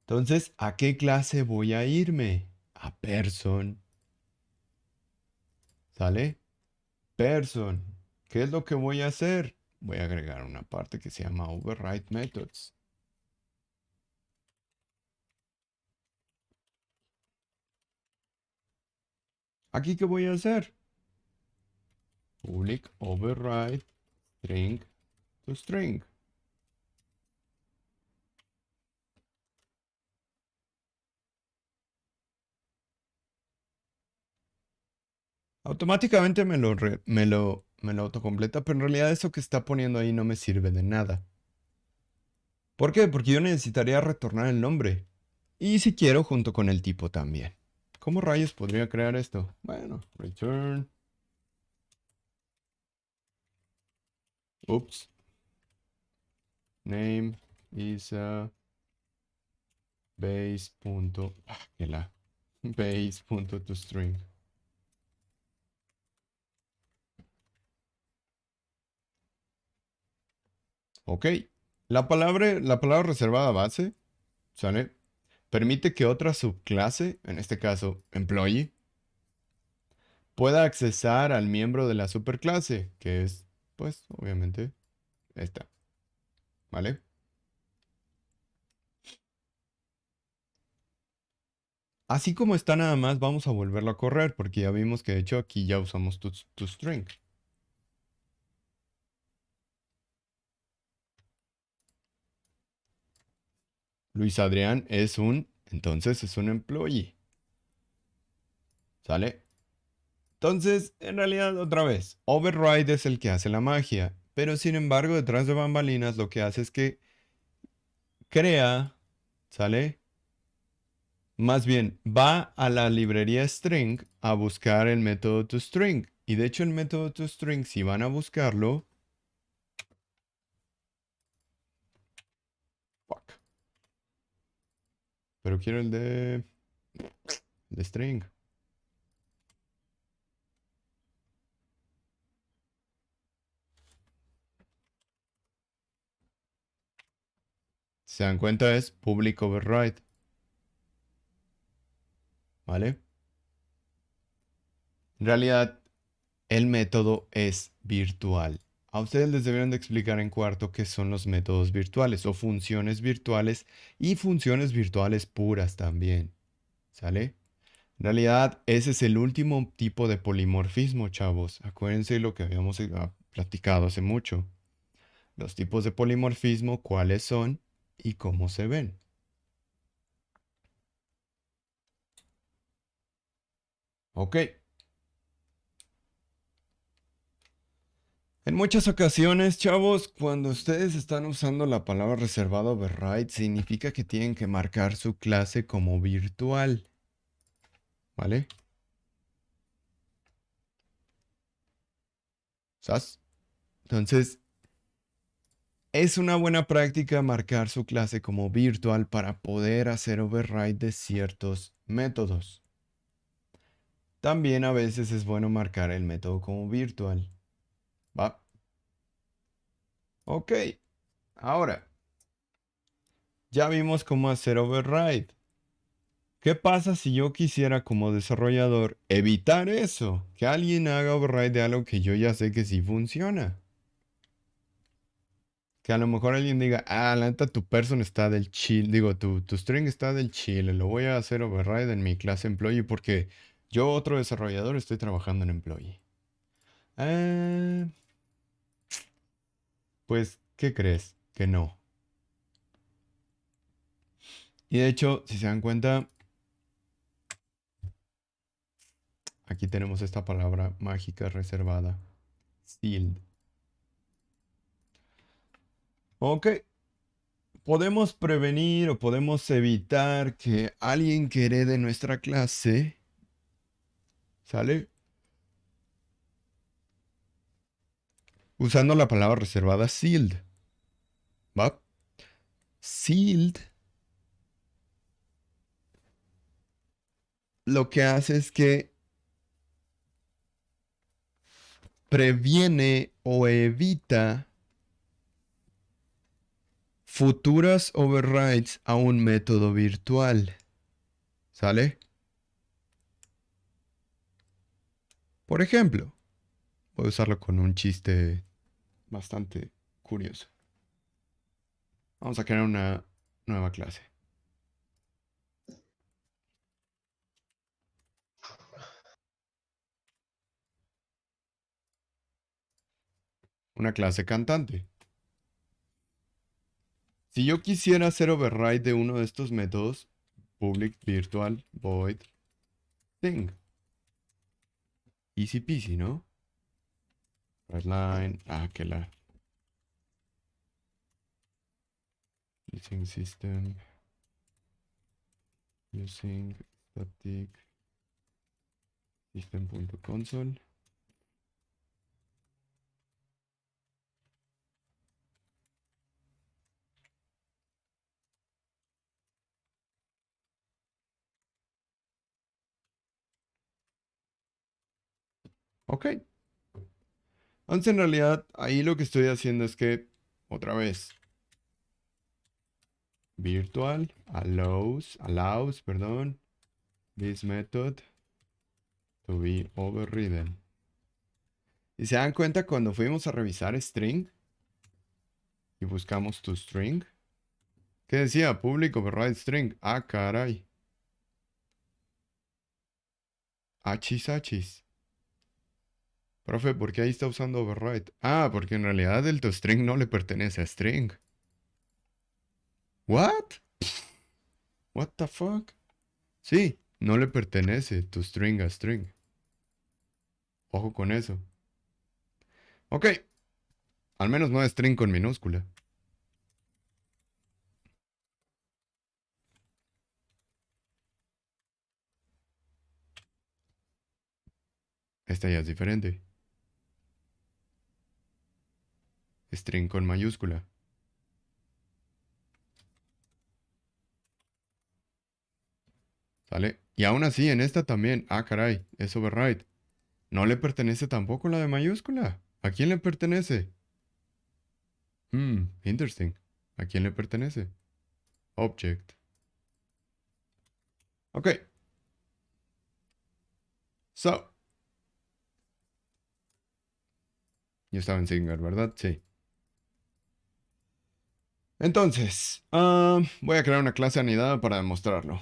Entonces, ¿a qué clase voy a irme? A person. ¿Sale? Person. ¿Qué es lo que voy a hacer? Voy a agregar una parte que se llama override methods. ¿Aquí qué voy a hacer? Public override string to string. Automáticamente me lo autocompleta, pero en realidad eso que está poniendo ahí no me sirve de nada. ¿Por qué? Porque yo necesitaría retornar el nombre. Y si quiero, junto con el tipo también. ¿Cómo rayos podría crear esto? Bueno, return. Oops. Name is a base. Que la. Base.toString. Ok. La palabra reservada base, ¿sale? Permite que otra subclase, en este caso employee, pueda accesar al miembro de la superclase, que es, pues, obviamente, esta, ¿vale? Así como está nada más, vamos a volverlo a correr, porque ya vimos que de hecho aquí ya usamos tu string. Luis Adrián entonces es un employee, ¿sale? Entonces, en realidad, otra vez, override es el que hace la magia, pero sin embargo, detrás de bambalinas lo que hace es que crea, ¿sale? Más bien, va a la librería string a buscar el método toString. Y de hecho el método toString, si van a buscarlo, fuck, pero quiero el de string. Se dan cuenta es public override, ¿vale? En realidad, el método es virtual. A ustedes les debieron de explicar en cuarto qué son los métodos virtuales o funciones virtuales y funciones virtuales puras también, ¿sale? En realidad, ese es el último tipo de polimorfismo, chavos. Acuérdense lo que habíamos platicado hace mucho. Los tipos de polimorfismo, cuáles son y cómo se ven. Ok. En muchas ocasiones, chavos, cuando ustedes están usando la palabra reservado override, significa que tienen que marcar su clase como virtual. ¿Vale? ¿Sabes? Entonces, es una buena práctica marcar su clase como virtual para poder hacer override de ciertos métodos. También a veces es bueno marcar el método como virtual. ¿Va? Ok. Ahora, ya vimos cómo hacer override. ¿Qué pasa si yo quisiera como desarrollador evitar eso? Que alguien haga override de algo que yo ya sé que sí funciona. Que a lo mejor alguien diga, ah, la neta tu person está del chill, digo, tu string está del chile, lo voy a hacer override en mi clase employee porque yo, otro desarrollador, estoy trabajando en employee. Ah, pues, ¿qué crees? Que no. Y de hecho, si se dan cuenta, aquí tenemos esta palabra mágica reservada, sealed. Ok, podemos prevenir o podemos evitar que alguien que herede nuestra clase, ¿sale? Usando la palabra reservada sealed, ¿va? Sealed lo que hace es que previene o evita futuras overrides a un método virtual, ¿sale? Por ejemplo, voy a usarlo con un chiste bastante curioso. Vamos a crear una nueva clase. Una clase cantante. Si yo quisiera hacer override de uno de estos métodos, public virtual void thing. Easy peasy, ¿no? Redline. Ah, que la. Using system. Using static system.console. Ok. Entonces, en realidad, ahí lo que estoy haciendo es que, otra vez, virtual allows, perdón, this method to be overridden. Y se dan cuenta cuando fuimos a revisar string y buscamos tu string, ¿qué decía? Public override string. Ah, caray. Achis, achis. Profe, ¿por qué ahí está usando override? Ah, porque en realidad el toString no le pertenece a string. What? What the fuck? Sí, no le pertenece tu string a string. Ojo con eso. Ok, al menos no es string con minúscula. Esta ya es diferente. String con mayúscula. ¿Sale? Y aún así, en esta también. Ah, caray, es override. No le pertenece tampoco la de mayúscula. ¿A quién le pertenece? Interesting. ¿A quién le pertenece? Object. Ok. So. Yo estaba en Singer, ¿verdad? Sí. Entonces, voy a crear una clase anidada para demostrarlo.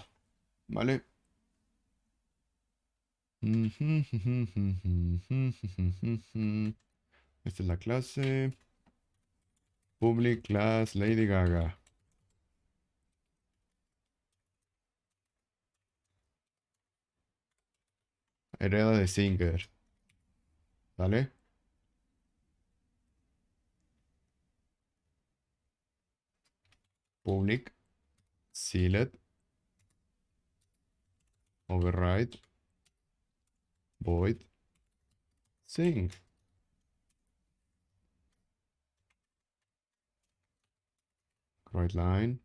¿Vale? Esta es la clase. Public class Lady Gaga. hereda de Singer. ¿Vale? Public, sealed, override, void, sing. Right line.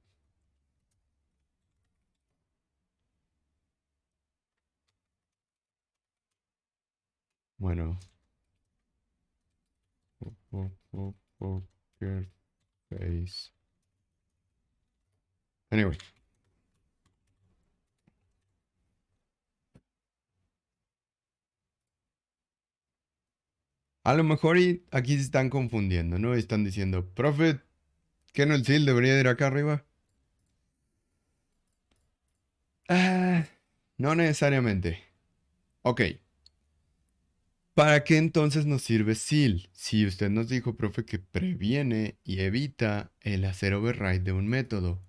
Bueno. Poker face. Anyway. A lo mejor aquí se están confundiendo, ¿no? Están diciendo, profe, ¿qué no el seal debería ir acá arriba? Ah, no necesariamente. Ok. ¿Para qué entonces nos sirve seal? Si usted nos dijo, profe, que previene y evita el hacer override de un método.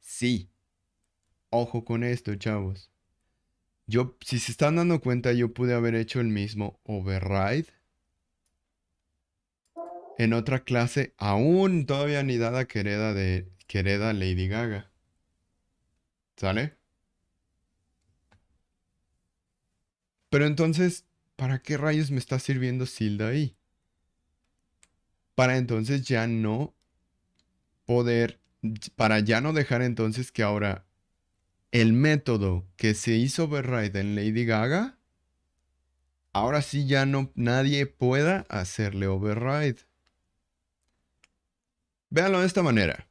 Sí. Ojo con esto, chavos. Si se están dando cuenta, yo pude haber hecho el mismo override en otra clase, aún todavía ni dada que hereda Lady Gaga. ¿Sale? Pero entonces, ¿para qué rayos me está sirviendo Silda ahí? Para entonces ya no poder, para ya no dejar entonces que ahora el método que se hizo override en Lady Gaga, ahora sí ya no nadie pueda hacerle override. Véanlo de esta manera.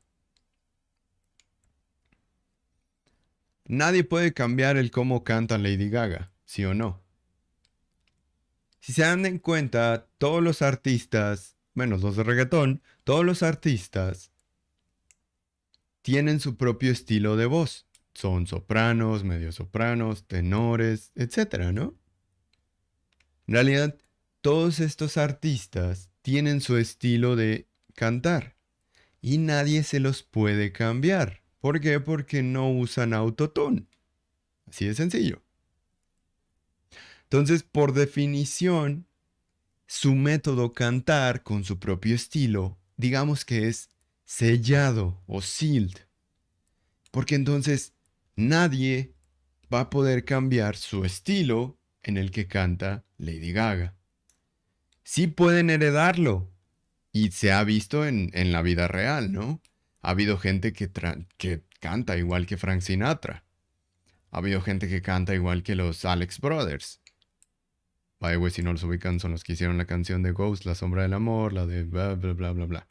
Nadie puede cambiar el cómo canta Lady Gaga, ¿sí o no? Si se dan en cuenta, todos los artistas, menos los de reggaetón, todos los artistas tienen su propio estilo de voz. Son sopranos, mediosopranos, tenores, etcétera, ¿no? En realidad, todos estos artistas tienen su estilo de cantar y nadie se los puede cambiar. ¿Por qué? Porque no usan autotune. Así de sencillo. Entonces, por definición, su método cantar con su propio estilo, digamos que es sellado o sealed, porque entonces nadie va a poder cambiar su estilo en el que canta Lady Gaga. Sí pueden heredarlo y se ha visto en la vida real, ¿no? Ha habido gente que canta igual que Frank Sinatra. Ha habido gente que canta igual que los Alex Brothers. By the way, si no los ubican, son los que hicieron la canción de Ghost, La Sombra del Amor, la de bla, bla, bla, bla, bla.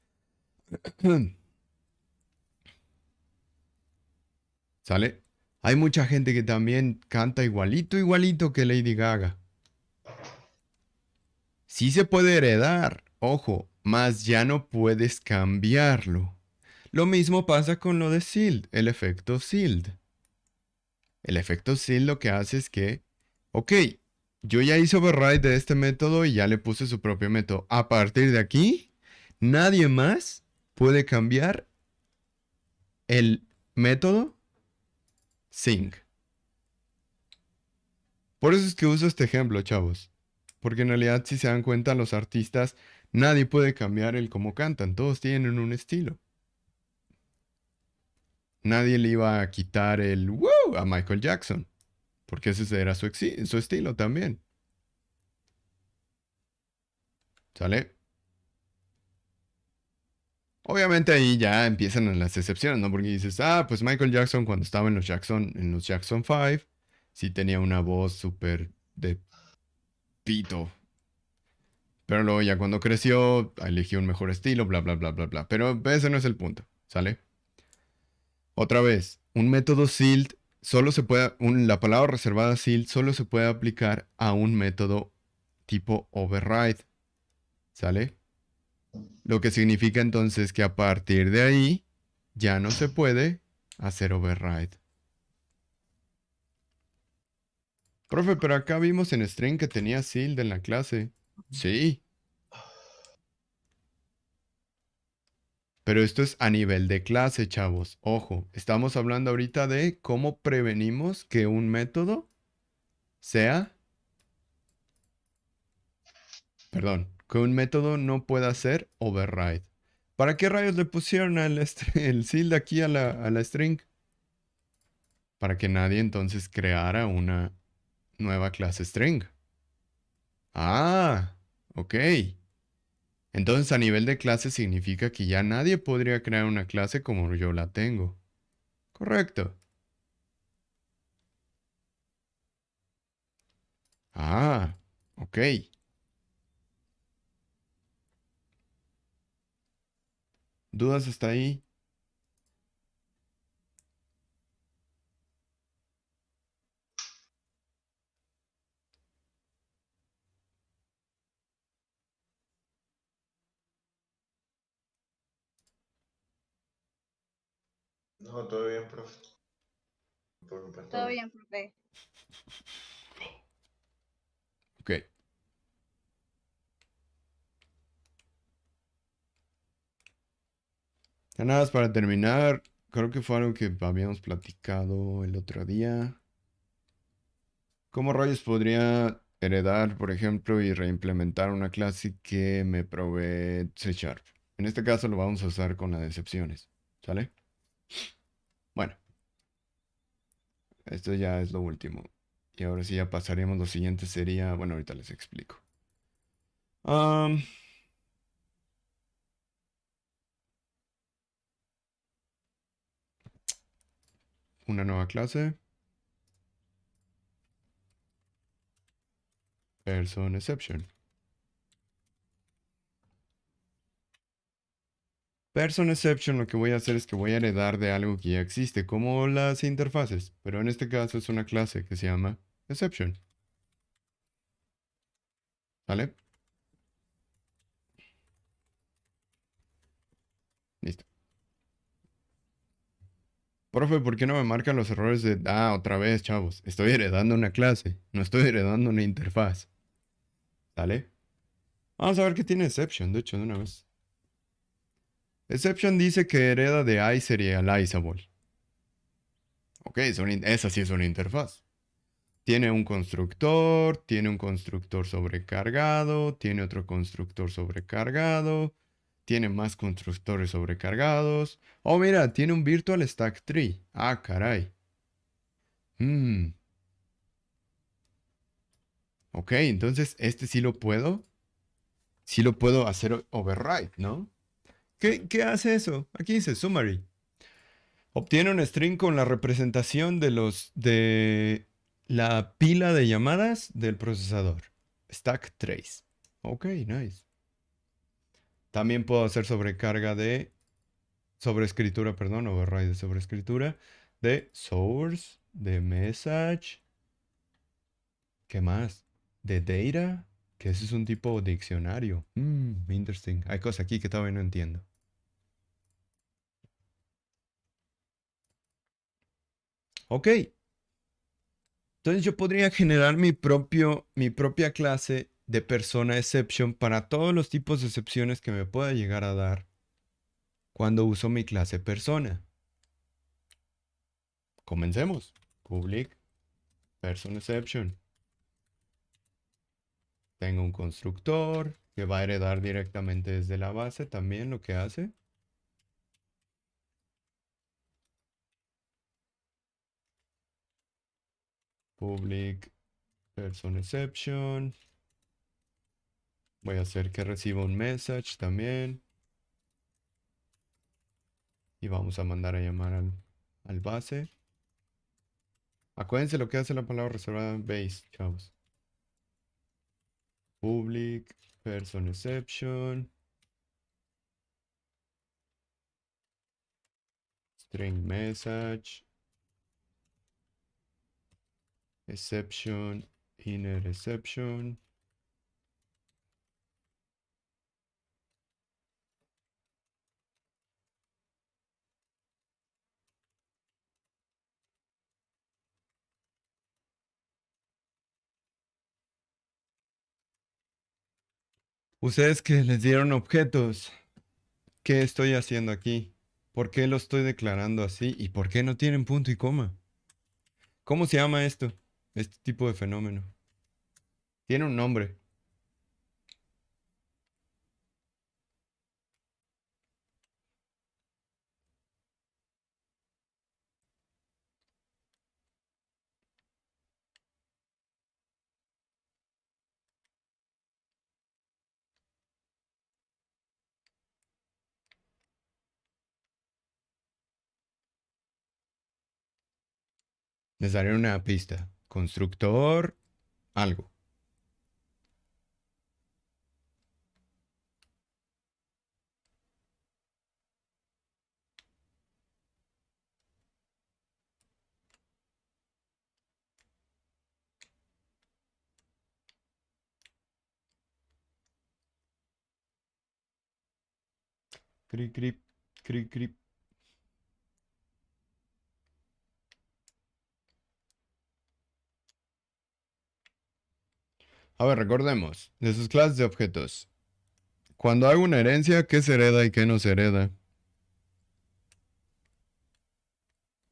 ¿Sale? Hay mucha gente que también canta igualito, igualito que Lady Gaga. Sí se puede heredar, ojo, mas ya no puedes cambiarlo. Lo mismo pasa con lo de Sild, el efecto Sild. El efecto Sild lo que hace es que, ok, yo ya hice override de este método y ya le puse su propio método. A partir de aquí, nadie más puede cambiar el método Sing. Por eso es que uso este ejemplo, chavos. Porque en realidad, si se dan cuenta, los artistas, nadie puede cambiar el cómo cantan. Todos tienen un estilo. Nadie le iba a quitar el wow a Michael Jackson. Porque ese era su estilo también. ¿Sale? Obviamente ahí ya empiezan las excepciones, ¿no? Porque dices, pues Michael Jackson cuando estaba en los Jackson 5, sí tenía una voz súper de pito. Pero luego ya cuando creció, eligió un mejor estilo, bla, bla, bla, bla, bla. Pero ese no es el punto, ¿sale? Otra vez, un método SILT solo se puede, la palabra reservada SILT solo se puede aplicar a un método tipo override, ¿sale? Lo que significa entonces que a partir de ahí ya no se puede hacer override. Profe, pero acá vimos en string que tenía SILT en la clase. Sí, pero esto es a nivel de clase, chavos. Ojo, estamos hablando ahorita de cómo prevenimos que un método sea Perdón, que un método no pueda hacer override. ¿Para qué rayos le pusieron el tilde aquí a la string? Para que nadie entonces creara una nueva clase string. Ah, ok. Entonces a nivel de clase significa que ya nadie podría crear una clase como yo la tengo. Correcto. Ah, ok. ¿Dudas hasta ahí? No, todo bien, profe. Por mi parte, todo Todo bien. bien, profe. Ok. Ya nada más para terminar, creo que fue algo que habíamos platicado el otro día. ¿Cómo rayos podría heredar, por ejemplo, y reimplementar una clase que me provee C Sharp? En este caso lo vamos a usar con las excepciones. ¿Sale? Bueno, esto ya es lo último. Y ahora sí ya pasaríamos. Lo siguiente sería, bueno, ahorita les explico. Am, una nueva clase. Person exception. Person exception lo que voy a hacer es que voy a heredar de algo que ya existe, como las interfaces. Pero en este caso es una clase que se llama exception. ¿Vale? Listo. Profe, ¿por qué no me marcan los errores de... Ah, otra vez, chavos. Estoy heredando una clase. No estoy heredando una interfaz. ¿Sale? Vamos a ver qué tiene exception, de hecho, de una vez. Exception dice que hereda de iSerializable. Ok, esa sí es una interfaz. Tiene un constructor sobrecargado, tiene otro constructor sobrecargado, tiene más constructores sobrecargados. Oh, mira, tiene un virtual stack tree. Ah, caray. Hmm, ok, entonces este sí lo puedo. Sí lo puedo hacer override, ¿no? ¿Qué hace eso? Aquí dice summary. Obtiene un string con la representación de la pila de llamadas del procesador. Stack trace. Ok, nice. También puedo hacer sobreescritura, perdón, override de sobreescritura de source, de message, ¿qué más? De data, que ese es un tipo diccionario. Interesting. Hay cosas aquí que todavía no entiendo. Ok, entonces yo podría generar mi propia clase de persona exception para todos los tipos de excepciones que me pueda llegar a dar cuando uso mi clase persona. Comencemos. Public person exception. Tengo un constructor que va a heredar directamente desde la base también lo que hace. Public person exception. Voy a hacer que reciba un message también. Y vamos a mandar a llamar al base. Acuérdense lo que hace la palabra reservada en base, chavos. Public person exception. String message. Exception. Inner exception. Ustedes que les dieron objetos, ¿qué estoy haciendo aquí? ¿Por qué lo estoy declarando así? ¿Y por qué no tienen punto y coma? ¿Cómo se llama esto? Este tipo de fenómeno. Tiene un nombre. Les daré una pista. Constructor, algo. Cric, cric, cric, cric. A ver, recordemos. De sus clases de objetos. Cuando hay una herencia, ¿qué se hereda y qué no se hereda?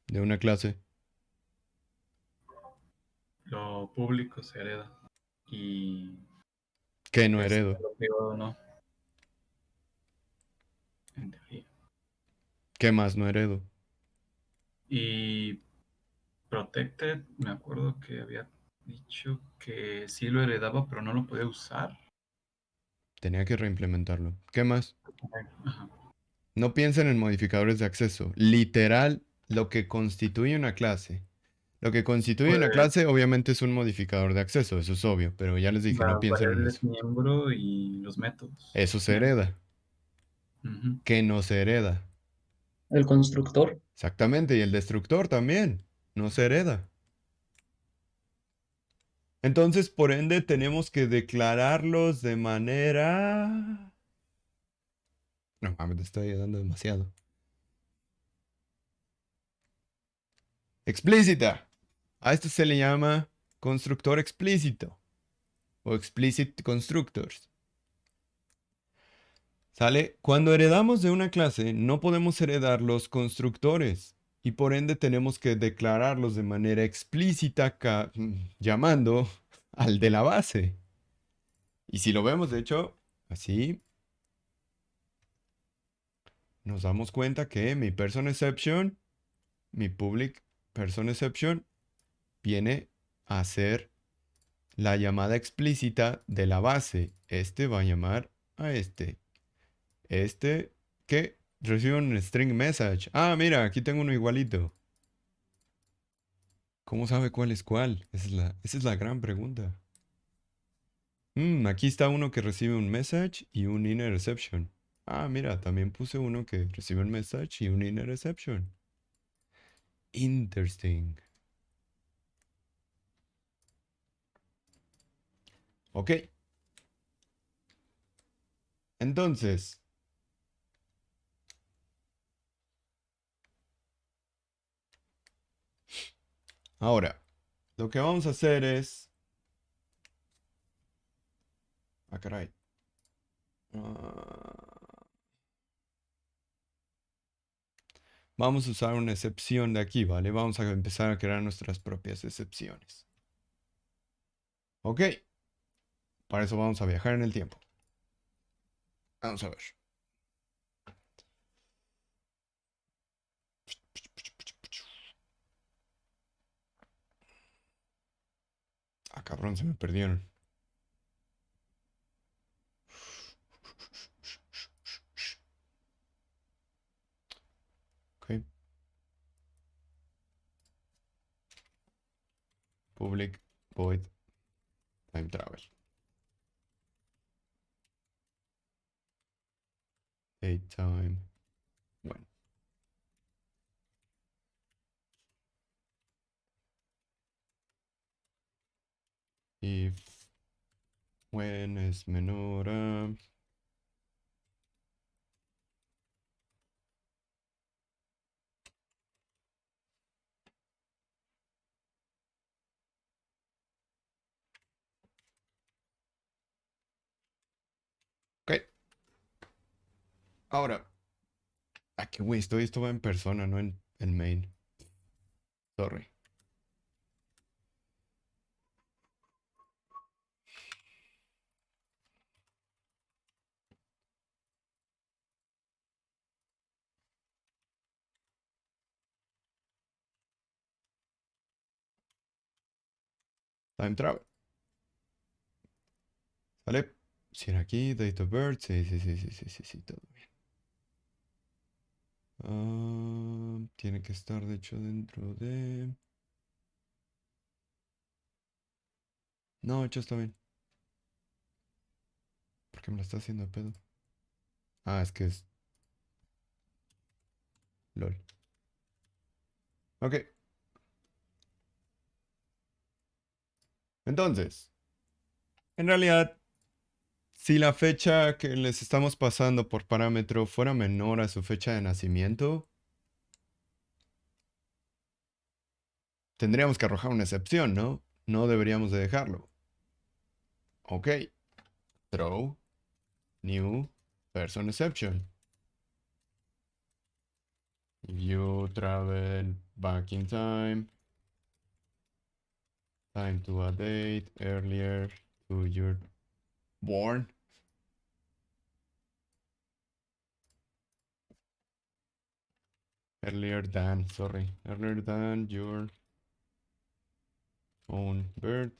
De una clase. Lo público se hereda y ¿Qué no pues heredo? lo privado no, en teoría. ¿Qué más no heredo? Y Protected, me acuerdo que había dicho que sí lo heredaba, pero no lo podía usar. Tenía que reimplementarlo. ¿Qué más? Ajá. No piensen en modificadores de acceso. Literal, lo que constituye una clase. Lo que constituye una Pues clase obviamente es un modificador de acceso, eso es obvio, pero ya les dije, no las piensen en variables eso. miembro y los métodos. Eso se Miembro. hereda. Ujú. ¿Qué no se hereda? El constructor. Exactamente, y el destructor también. No se hereda. Entonces, por ende, tenemos que declararlos de manera... No mames, te estoy ayudando demasiado. Explícita. A esto se le llama constructor explícito o explicit constructors. ¿Sale? Cuando heredamos de una clase, no podemos heredar los constructores y por ende tenemos que declararlos de manera explícita llamando al de la base. Y si lo vemos, de hecho, así, nos damos cuenta que mi person exception, mi public person exception, viene a ser la llamada explícita de la base. Este va a llamar a este. Este que recibe un string message. Ah, mira, aquí tengo uno igualito. ¿Cómo sabe cuál es cuál? Esa es la gran pregunta. Aquí está uno que recibe un message y un inner exception. Ah, mira, también puse uno que recibe un message y un inner exception. Interesting. Ok. Entonces, ahora, lo que vamos a hacer es... Ah, caray. Ah, vamos a usar una excepción de aquí, ¿vale? Vamos a empezar a crear nuestras propias excepciones. Ok. Para eso vamos a viajar en el tiempo. Vamos a ver. Ah, cabrón, se me perdieron. Ok. Public void time travel. Date time. Bueno. If when es menor a... Ok. Ahora. Aquí, güey, esto va en persona, no en main. Sorry. Time travel. ¿Vale? Si era aquí, date of birth. Sí, sí, sí, sí, sí, sí, sí, todo bien. Tiene que estar, de hecho, dentro de... No, hecho está bien. ¿Por qué me lo está haciendo de pedo? Ah, es que es... LOL. Ok. Entonces, en realidad, si la fecha que les estamos pasando por parámetro fuera menor a su fecha de nacimiento, tendríamos que arrojar una excepción, ¿no? No deberíamos de dejarlo. Ok. Throw new person exception. If you travel back in time to a date earlier to your born. Earlier than, sorry. Earlier than your own birth.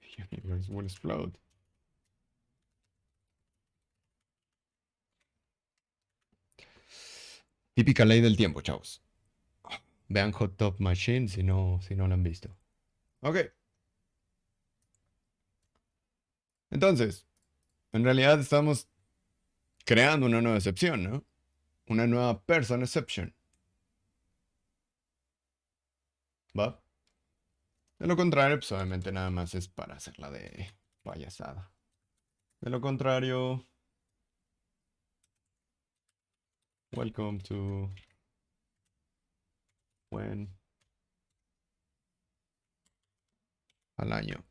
The universe will explode. Típica ley del tiempo, chavos. Vean Hot Top Machine si no lo han visto. Ok. Entonces, en realidad estamos creando una nueva excepción, ¿no? Una nueva person exception. ¿Va? De lo contrario, pues obviamente nada más es para hacerla de payasada. De lo contrario, welcome to when al año.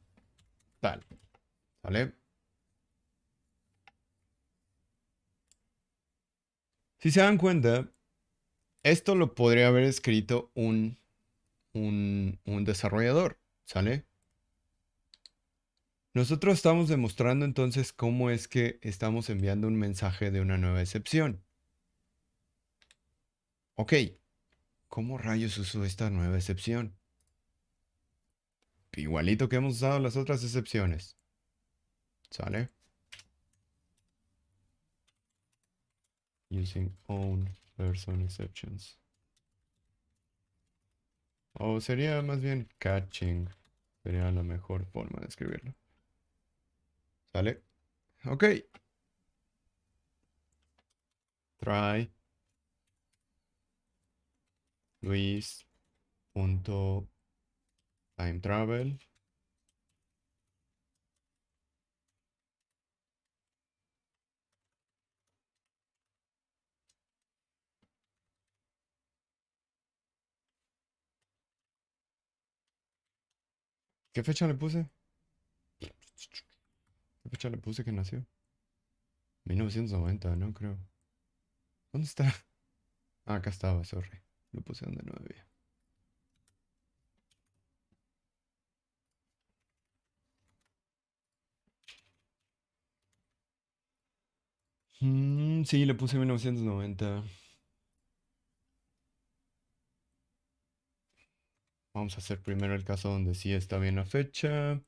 Tal. ¿Vale? Si se dan cuenta, esto lo podría haber escrito un desarrollador. ¿Sale? Nosotros estamos demostrando entonces cómo es que estamos enviando un mensaje de una nueva excepción. Ok, ¿cómo rayos uso esta nueva excepción? Igualito que hemos usado las otras excepciones. ¿Sale? Using own person exceptions. O sería más bien catching. Sería la mejor forma de escribirlo. ¿Sale? Ok. Try Luis punto time travel. ¿Qué fecha le puse? ¿Qué fecha le puse que nació? 1990, no creo. ¿Dónde está? Ah, acá estaba, sorry. Lo puse donde no debía. Sí, le puse 1990. Vamos a hacer primero el caso donde sí está bien la fecha.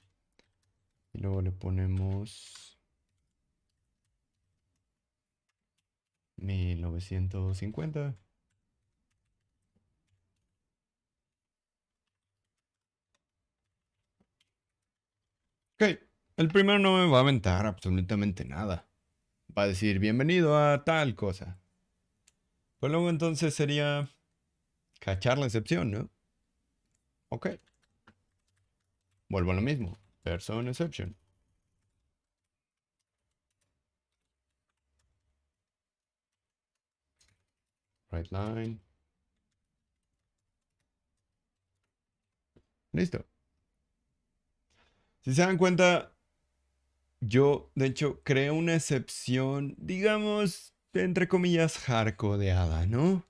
Y luego le ponemos 1950. Ok, el primero no me va a aventar absolutamente nada. Va a decir bienvenido a tal cosa. Pues luego entonces sería cachar la excepción, ¿no? Ok. Vuelvo a lo mismo. Person exception. Right line. Listo. Si se dan cuenta, yo de hecho creé una excepción, digamos, entre comillas, hardcodeada, ¿no?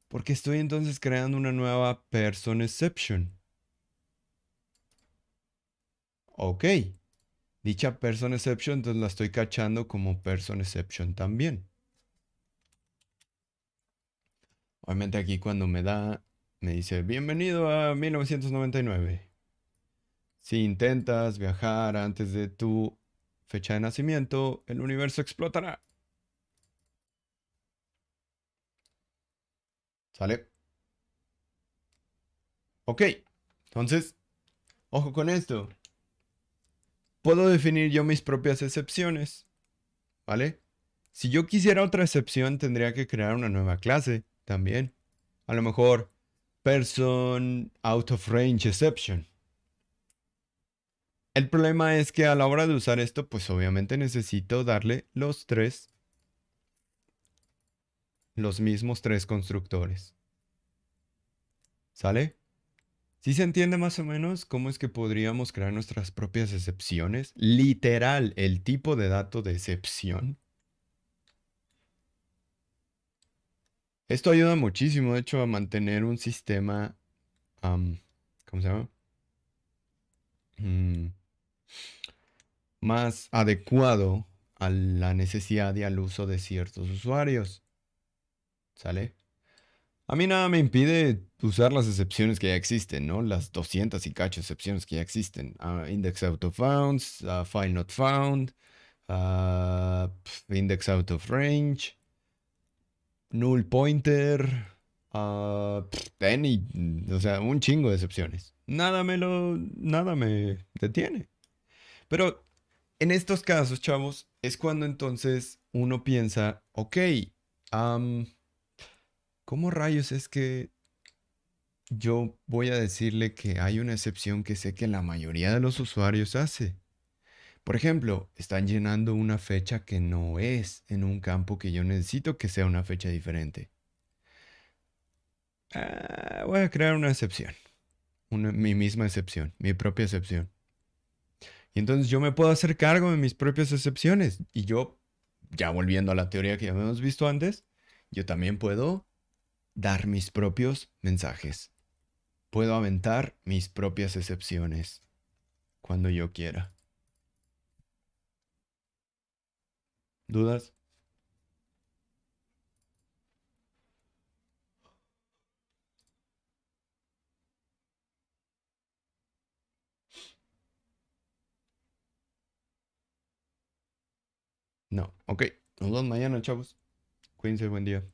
Porque estoy entonces creando una nueva person exception. Ok. Dicha person exception, entonces la estoy cachando como person exception también. Obviamente aquí cuando me dice, bienvenido a 1999. Si intentas viajar antes de tu fecha de nacimiento, el universo explotará. ¿Sale? Ok. Entonces, Ojo con esto. Puedo definir yo mis propias excepciones, ¿vale? Si yo quisiera otra excepción, tendría que crear una nueva clase también. A lo mejor, person out of range exception. El problema es que a la hora de usar esto, pues obviamente necesito darle los mismos tres constructores. ¿Sale? ¿Sí se entiende más o menos cómo es que podríamos crear nuestras propias excepciones? Literal, el tipo de dato de excepción. Esto ayuda muchísimo, de hecho, a mantener un sistema, ¿cómo se llama? Mm, más adecuado a la necesidad y al uso de ciertos usuarios. ¿Sale? A mí nada me impide usar las excepciones que ya existen, ¿no? Las 200 y cacho excepciones que ya existen. Index out of bounds, file not found, index out of range, null pointer, any, o sea, un chingo de excepciones. Nada me detiene. Pero en estos casos, chavos, es cuando entonces uno piensa, ok, ¿cómo rayos es que yo voy a decirle que hay una excepción que sé que la mayoría de los usuarios hace? Por ejemplo, están llenando una fecha que no es en un campo que yo necesito que sea una fecha diferente. Voy a crear una excepción, mi misma excepción, mi propia excepción. Y entonces yo me puedo hacer cargo de mis propias excepciones. Y yo, ya volviendo a la teoría que ya hemos visto antes, yo también puedo dar mis propios mensajes. Puedo aventar mis propias excepciones cuando yo quiera. ¿Dudas? No. Ok. Nos vemos mañana, chavos. Cuídense, buen día.